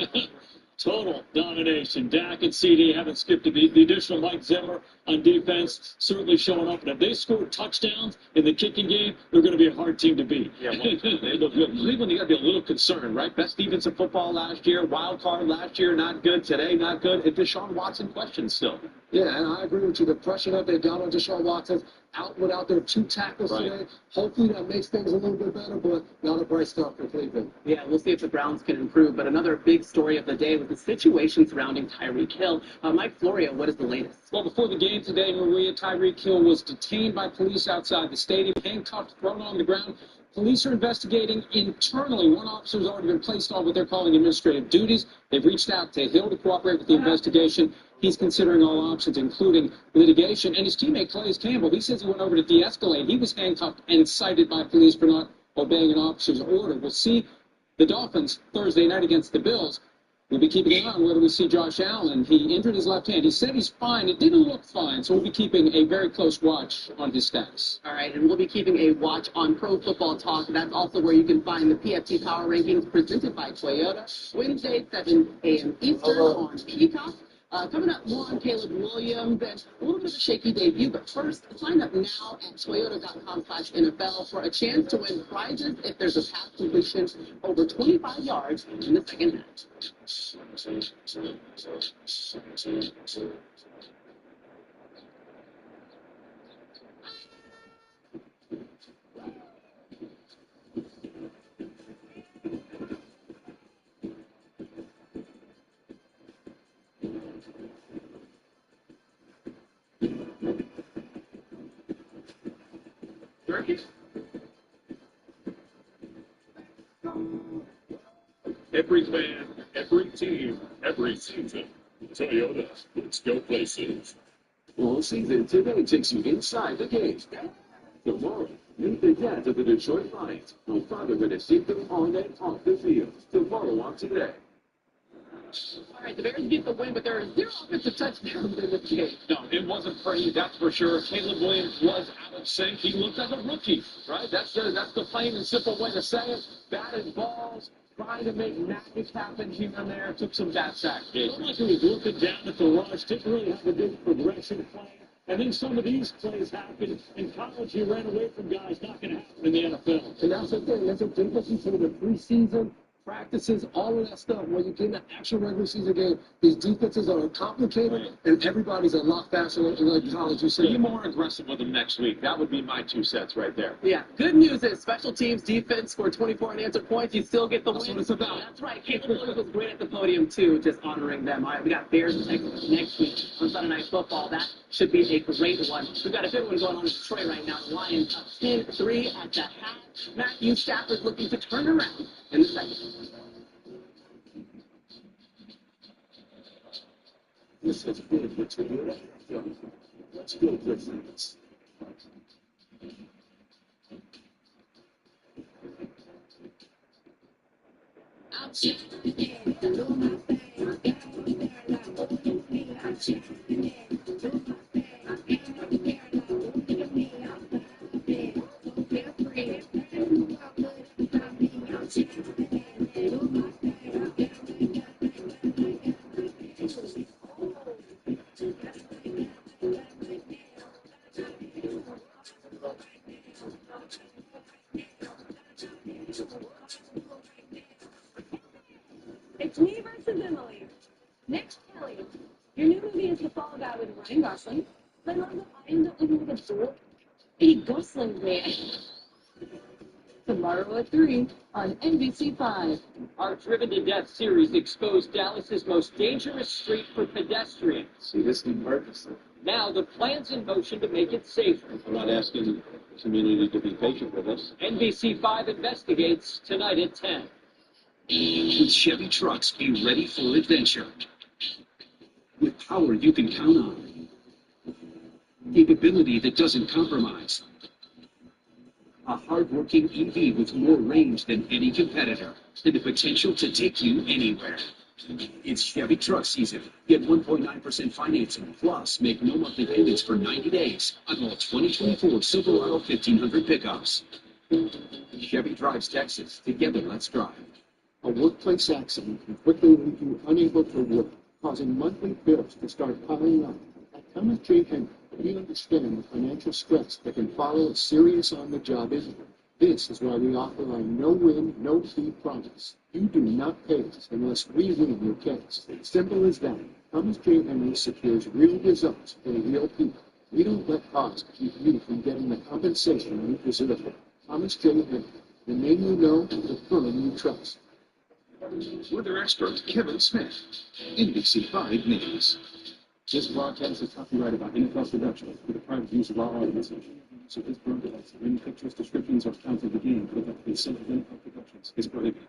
Total domination. Dak and CD haven't skipped a beat. The additional Mike Zimmer on defense certainly showing up. And if they score touchdowns in the kicking game, they're going to be a hard team to beat. Yeah, well, Cleveland, you got to be a little concerned, right? Best defense in football last year, wild card last year, not good. Today, not good. And Deshaun Watson questions still. Yeah, and I agree with you. The pressure that they got on Deshaun Watson out without their 2 tackles today. Hopefully that makes things a little bit better, but not a bright start for Cleveland. Yeah, we'll see if the Browns can improve. But another big story of the day was the situation surrounding Tyreek Hill. Mike Florio, what is the latest? Well, before the game today, Maria, Tyreek Hill was detained by police outside the stadium, handcuffed, thrown on the ground. Police are investigating internally. One officer has already been placed on what they're calling administrative duties. They've reached out to Hill to cooperate with the investigation. He's considering all options, including litigation. And his teammate, Calais Campbell, he says he went over to de-escalate. He was handcuffed and cited by police for not obeying an officer's order. We'll see the Dolphins Thursday night against the Bills. We'll be keeping an eye on whether we see Josh Allen. He injured his left hand. He said he's fine. It didn't look fine, so we'll be keeping a very close watch on his status. All right, and we'll be keeping a watch on Pro Football Talk. That's also where you can find the PFT Power Rankings presented by Toyota. Wednesday, 7 a.m. Eastern on Peacock. Coming up more on Caleb Williams and a little bit of a shaky debut. But first, sign up now at toyota.com/NFL for a chance to win prizes if there's a pass completion over 25 yards in the second half. Every fan, every team, every season. Toyota, let's go places. All season today takes you inside the game. Tomorrow, meet the dads of the Detroit Lions. How far they're going to see them on and off the field. Tomorrow on Today. All right, the Bears get the win, but there are 0 offensive touchdowns in this game. No, it wasn't pretty, that's for sure. Caleb Williams was out of sync. He looked like a rookie, right? That's the plain and simple way to say it. Batted balls, trying to make magic happen here and there. Took some bad sacks. It looked like he was looking down at the rush. Didn't really have a good progression plan. And then some of these plays happened. In college, he ran away from guys. Not going to happen in the NFL. And that's the thing. That's a difference between the preseason practices, all of that stuff. When you get in the actual regular season game, these defenses are complicated, and everybody's a lot faster than like college. You Be more aggressive with them next week. That would be my 2 cents right there. Yeah, good news is special teams defense scored 24 unanswered points. You still get the win. That's what it's about. That's right. Caleb Williams was great at the podium, too, just honoring them. All right, we got Bears and Texans next week on Sunday Night Football. That should be a great one. We've got a good one going on in Detroit right now. The Lions up 10-3 at the half. Matthew Stafford looking to turn around in the second. This is good for Toyota. Let's go places. It's me versus Emily. Next, Kelly. Your new movie is The Fall Guy with Ryan Gosling. My mom I end up looking like a dork. A Gosling man. Tomorrow at 3 on NBC5. Our Driven to Death series exposed Dallas's most dangerous street for pedestrians. See this new purpose. Now the plan's in motion to make it safer. I'm not asking the community to be patient with us. NBC5 investigates tonight at 10. With Chevy trucks, be ready for adventure. With power you can count on. Capability that doesn't compromise. A hard-working EV with more range than any competitor. And the potential to take you anywhere. It's Chevy truck season. Get 1.9% financing. Plus, make no monthly payments for 90 days on all 2024 Silverado 1500 pickups. Chevy drives Texas. Together, let's drive. A workplace accident can quickly leave you unable to work, causing monthly bills to start piling up. At Thomas J. Henry, we understand the financial stress that can follow a serious on-the-job injury. This is why we offer our no-win, no-fee promise. You do not pay us unless we win your case. Simple as that. Thomas J. Henry secures real results for real people. We don't let cost keep you from getting the compensation you deserve. Thomas J. Henry, the name you know, the firm you trust. Weather expert Kevin Smith, NBC5 News. This broadcast is copyrighted by NFL Productions for the private use of our audience. Use of this broadcast, any pictures, descriptions, or accounts of the game without the consent of NFL Productions is prohibited.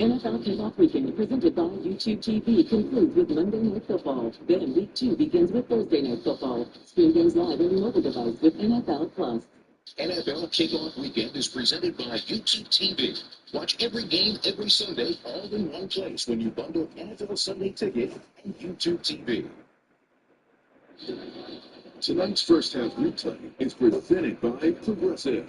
NFL Kickoff Weekend, presented by YouTube TV, concludes with Monday Night Football. Then Week 2 begins with Thursday Night Football. Stream games live on your mobile device with NFL Plus. NFL Kickoff Weekend is presented by YouTube TV. Watch every game every Sunday all in one place when you bundle NFL Sunday Ticket and YouTube TV. Tonight's first half replay is presented by Progressive.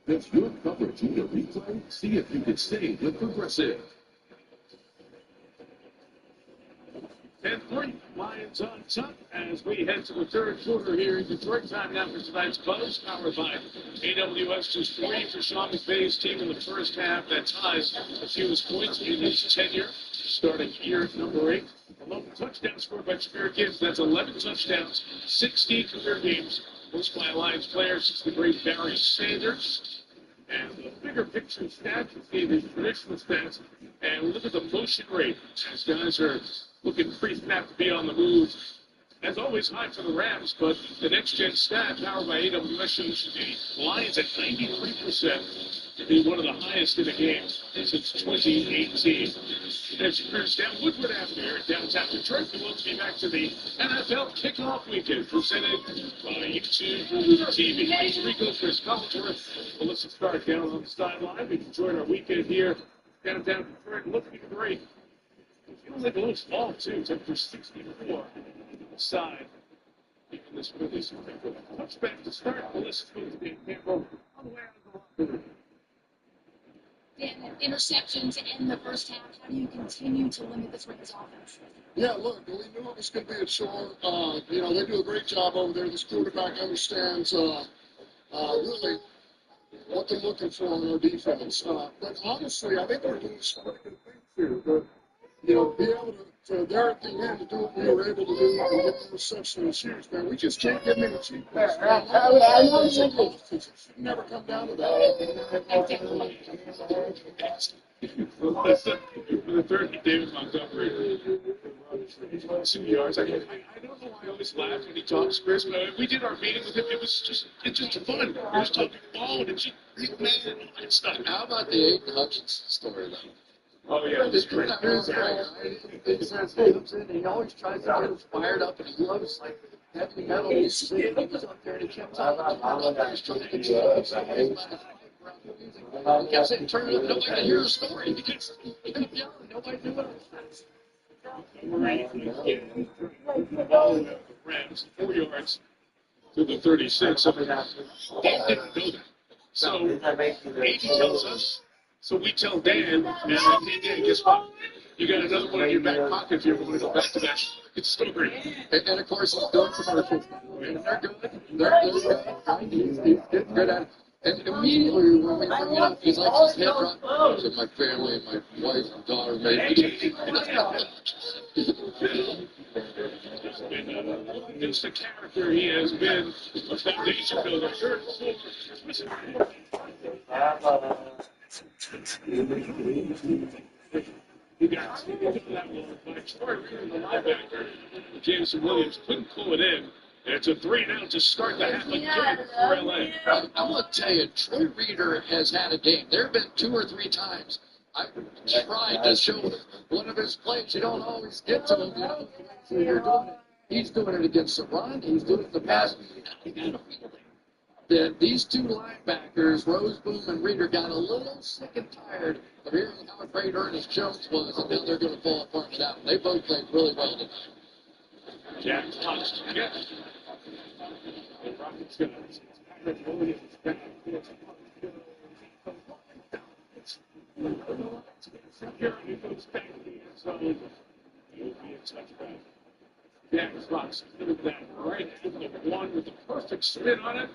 If your coverage need a replay, see if you can stay with Progressive. 10-3, Lions on top as we head to the third quarter here in Detroit. Time now for tonight's buzz, powered by AWS. Just 3 for Sean McVay's team in the first half. That ties the fewest points in his tenure, starting here at number 8. 11 touchdowns scored by Jahmyr Gibbs. That's 11 touchdowns, 16 career games, most by a Lions player since the great Barry Sanders. And the bigger picture stats, you see these traditional stats, and look at the motion rate. These guys are looking pretty snap to be on the move. As always, high for the Rams, but the next-gen stat, powered by AWS, shows the Lions at 93%, to be one of the highest in the game since 2018. As you cruise down Woodward Avenue here in downtown Detroit, we welcome you back to the NFL Kickoff Weekend, presented by YouTube TV. Here's Rico, Chris Collinsworth, Melissa Stark down on the sideline. We've enjoyed our weekend here downtown Detroit. Looking great. Feels like a little small, too. Temperature 64 side. Even this really spring. Touchback to start. Melissa's going to be in Campbell on the way out of the locker room. Dan, interceptions in the first half. How do you continue to limit this Rams offense? Yeah, look, we knew it was going to be a short. They do a great job over there. This quarterback understands really what they're looking for in our defense. But honestly, I think they're doing some pretty good things here. Be able to there at the end to do what we were able to do and get the reception and shoes, man. We just can't get any cheap pass. It should never come down to that. For the third, David Montgomery, 2 yards. I don't know why I always laugh when he talks, Chris, but we did our meeting with him. It's just fun. We're just talking ball and it's just man and all that stuff. How about the Aiden Hutchinson story, though? Oh, yeah. This great. He says he comes in and he always tries to get us fired up, and he loves, like, heavy metal music. He was up there and he kept talking about it. He was trying to get you he kept saying, turn it up, nobody could hear a story. He kept yelling, nobody knew what it was. Rams, 4 yards to the 36. Dan didn't know that. So, Aiden tells us. So we tell Dan, and hey, Dan, guess what? You got another one in your back pocket if you ever want to go back to that story. And of course, he's doing commercials. And they're good. They're good. He's getting good at it. And immediately when we bring it up, he's like his head dropped. So my family, my wife and daughter made me. Just a character, he has been a foundation builder. He got that one by Troy Reader, the linebacker. Jameson Williams couldn't pull it in. It's a 3-and-out to start the half again for LA. I'm going to tell you, Troy Reader has had a game. There have been 2 or 3 times I've tried to show one of his plays. You don't always get to him, so you're doing it. He's doing it against the run. He's doing it in the pass. You got a feeling that these 2 linebackers, Roseboom and Reader, got a little sick and tired of hearing how great Ernest Jones was, and now they're going to fall apart with that one. They both played really well tonight. Jack touched again. The Rockets got Williams back. Security goes back to the end zone. He'll be a touchback. Dax Fox did that right at the one with the perfect spin on it.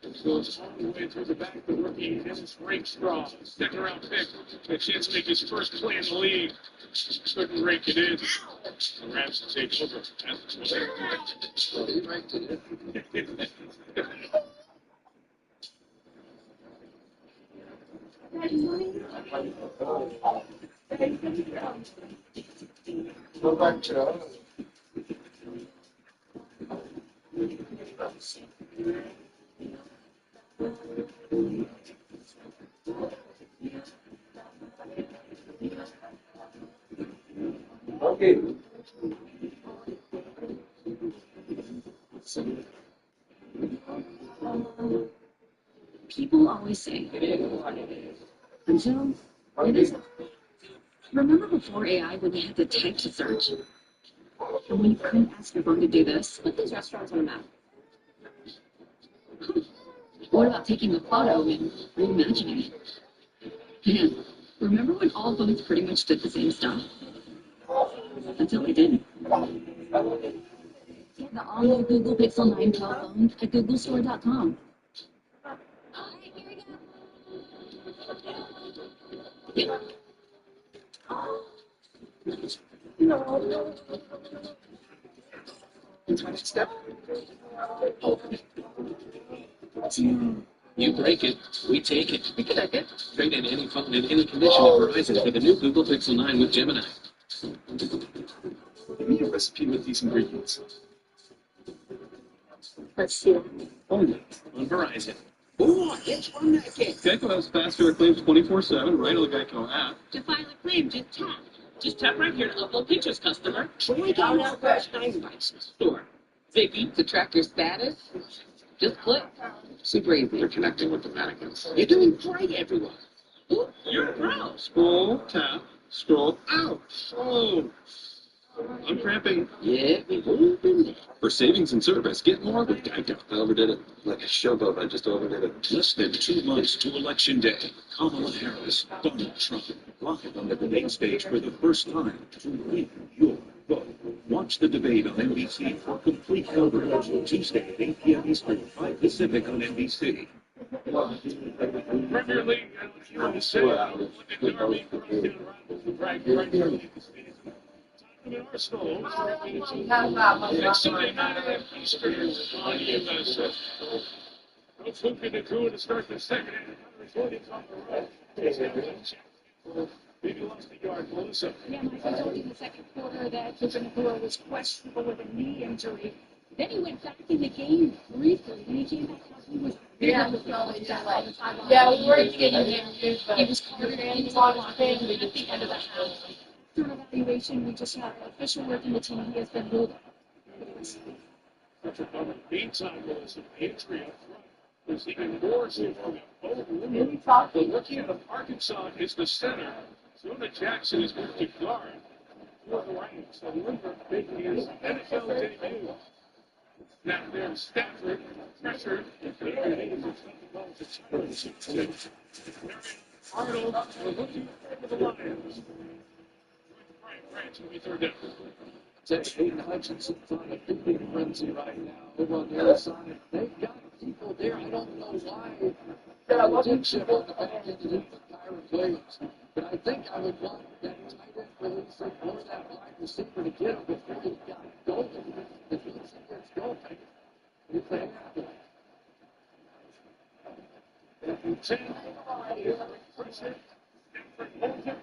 It goes all the way through the back. The rookie Dennis Rakestraw, second round pick, a chance to make his first play in the league. Couldn't rake it in. The Rams will take over at the 20. He raked it in. Go back to Okay. People always say, until it isn't. Remember before AI when you had to type to search? And when you couldn't ask your phone to do this? Put these restaurants on a map. What about taking a photo and reimagining it? Man, remember when all phones pretty much did the same stuff? Until they didn't. Get the all-new Google Pixel 9 Pro phones at googlestore.com. Yeah. What's my next step? You break it, we take it. We connect it. Trade in any phone in any condition at Verizon for the new Google Pixel 9 with Gemini. Give me a recipe with these ingredients. Let's see that. Only on Verizon. Oh, it's one that kid. Geico has faster claims 24/7 right on the Geico app. To file a claim, just tap. Just tap right here to upload pictures, customer. Try out our first 9 devices. Store. Vicky, to track your status, just click. Super easy. You're connecting with the mannequins. You're doing great, everyone. Ooh, you're a pro. Scroll, tap, scroll, out. Oh, I'm cramping. Yeah, we've all been there. For savings and service, get more with Geico. I overdid it. Like a showboat, I just overdid it. Less than 2 months to Election Day. Kamala Harris, Donald Trump, live on the debate stage for the first time to win your vote. Watch the debate on NBC for complete coverage. Tuesday at 8 p.m. Eastern, 5 Pacific on NBC. Premier League, you know, the city, London Derby, crosstown rivals, the Premier League season. Tottenham and Arsenal, and Sunday night at Eastern on USA. What's Luka to do to start the second half? Williams on the right. Maybe lost the yard, Melissa. Yeah, Mike, I told you in the second quarter that Puro was questionable with a knee injury. Then he went back in the game briefly. When he came back out, he was we were getting him used, but he was carted into the locker room at the end of the half. After an evaluation, we just had an official work in the team. He has been ruled Such a bummer. Meantime, Melissa, the injury up front. There's even more significant. The rookie out of Arkansas is the center. Jonah Jackson is moved to guard for the Rams. So Lindbergh making his NFL debut. Now there's Stafford, pressure. Arnold, the rookie for the Lions. Branch will be third down. Hayden Hutchinson's on a big frenzy right now over on the other side. They've got people there. I don't know why they did ship on the back end and didn't put Kyron Williams. But I think I would want that tight end release or that wide receiver to get him before he got going. If once he gets going, if they have it. Pressure. Holder.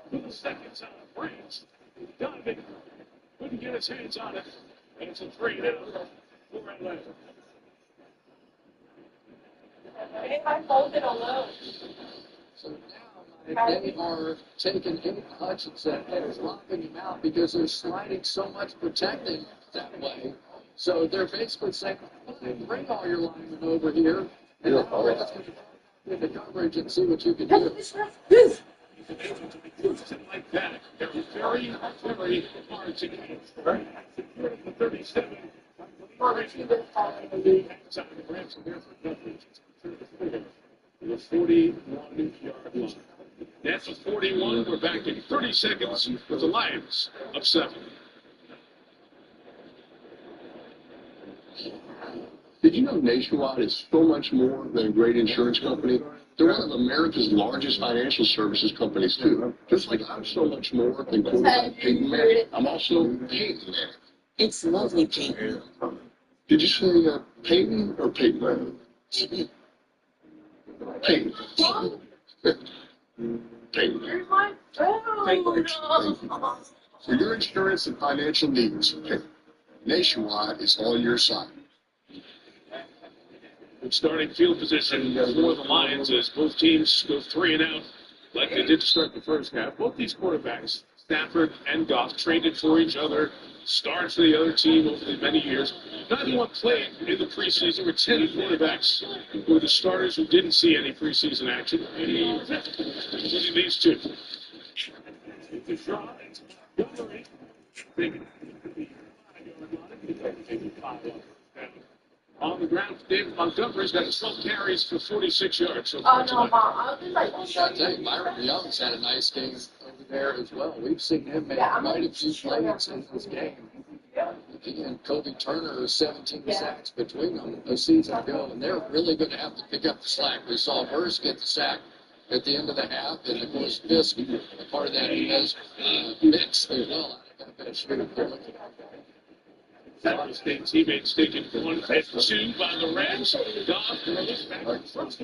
The seconds on the Branch. Donovan couldn't get his hands on it. And it's a 3 now for Atlanta. I folded alone. So now they are taking Hayden Hutchinson and dropping him out because they're sliding so much protecting that way. So they're basically saying, bring all your linemen over here, and then we're just going to go into coverage and see what you can do. Like that. They're very, very hard to catch. The 37, The 41-yard line. That's a 41. We're back in 30 seconds with the Lions up 7. Did you know Nationwide is so much more than a great insurance company? They're one of America's largest financial services companies, too. Just like I'm so much more than quarterback Peyton Manning. I'm also Peyton Manning. It's lovely, Peyton. Did you say Peyton or Peyton Manning? Peyton. Peyton. For your insurance and financial needs, Nationwide is on your side. Good starting field position for the Lions as both teams go 3 and out like they did to start the first half. Both these quarterbacks, Stafford and Goff, traded for each other, starred for the other team over the many years. Neither one played in the preseason. There were 10 quarterbacks who were the starters who didn't see any preseason action, including these two. On the ground, David Montgomery's got 12 carries for 46 yards. So I tell you, Myron Young's had a nice game over there as well. We've seen him make quite a few plays in this game. He and Kobe Turner, 17 sacks between them a season ago, and they're really going to have to pick up the slack. We saw Hurst get the sack at the end of the half, and of course Fisk, part of that mix as well. That was State teammates taken 1 and 2 by the Rams. Goff throws back first.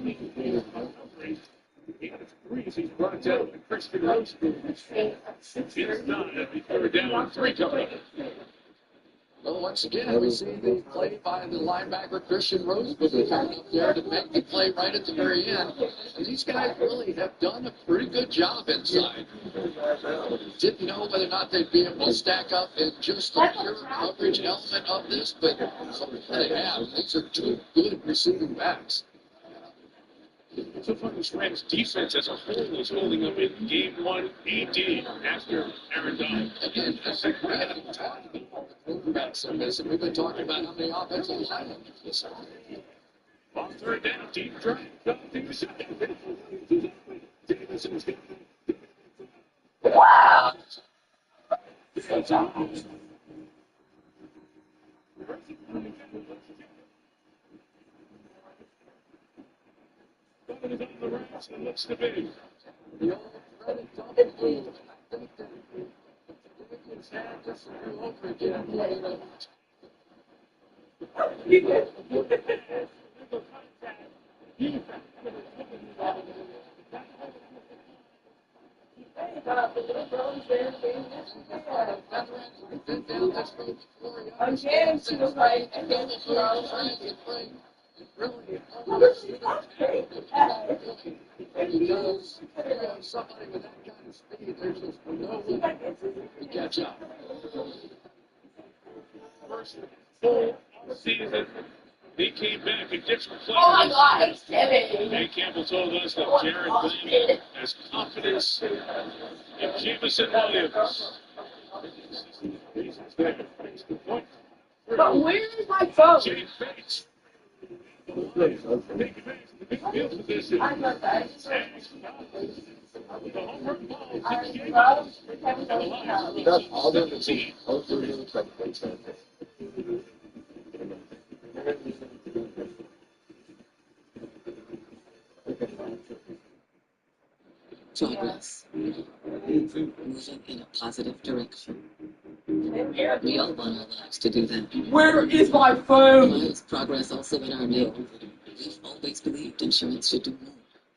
He's brought down to Christian Rose. It's not a 3rd down, 3 coming. Well, once again, we see the play by the linebacker Christian Rosebud coming up there to make the play right at the very end. And these guys really have done a pretty good job inside. Didn't know whether or not they'd be able to stack up in just the pure coverage element of this, but they have. These are 2 good receiving backs. So far, this Rams defense as a whole is holding up in game 1 AD after Aaron Donald. Again, I think we haven't talked about the quarterbacks in this, and we've been talking about how many offensive linemen this on 3rd down, deep drive. Wow. Looks to be. The old credit double move. I think that David's had just go over again. Again, to the right, and then because somebody with that kind of speed, there's just no way to catch up. First full season, he came back a different player. Oh my God, Jay Campbell told us that Jared Goff has confidence in Jameson Williams. But where is my phone? Jay Bates. I love that. That's all the team. Progress. Moving in a positive direction. We all want our lives to do that. Where is my phone? There's progress also in our neighborhood. We've always believed insurance should do more.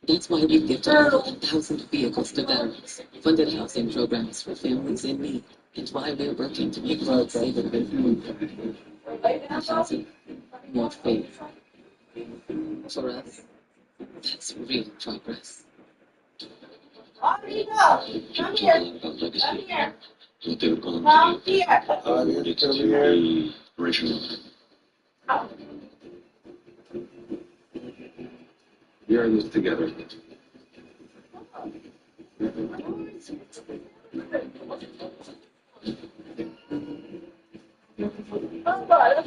That's why we've gifted over 1,000 vehicles to veterans, funded housing programs for families in need, and why we're working to make roads safer. More housing, more faith. For us, that's real progress. Come here. Come here. What they're going Come to do. here. It's to be original. We are in this together. Papa,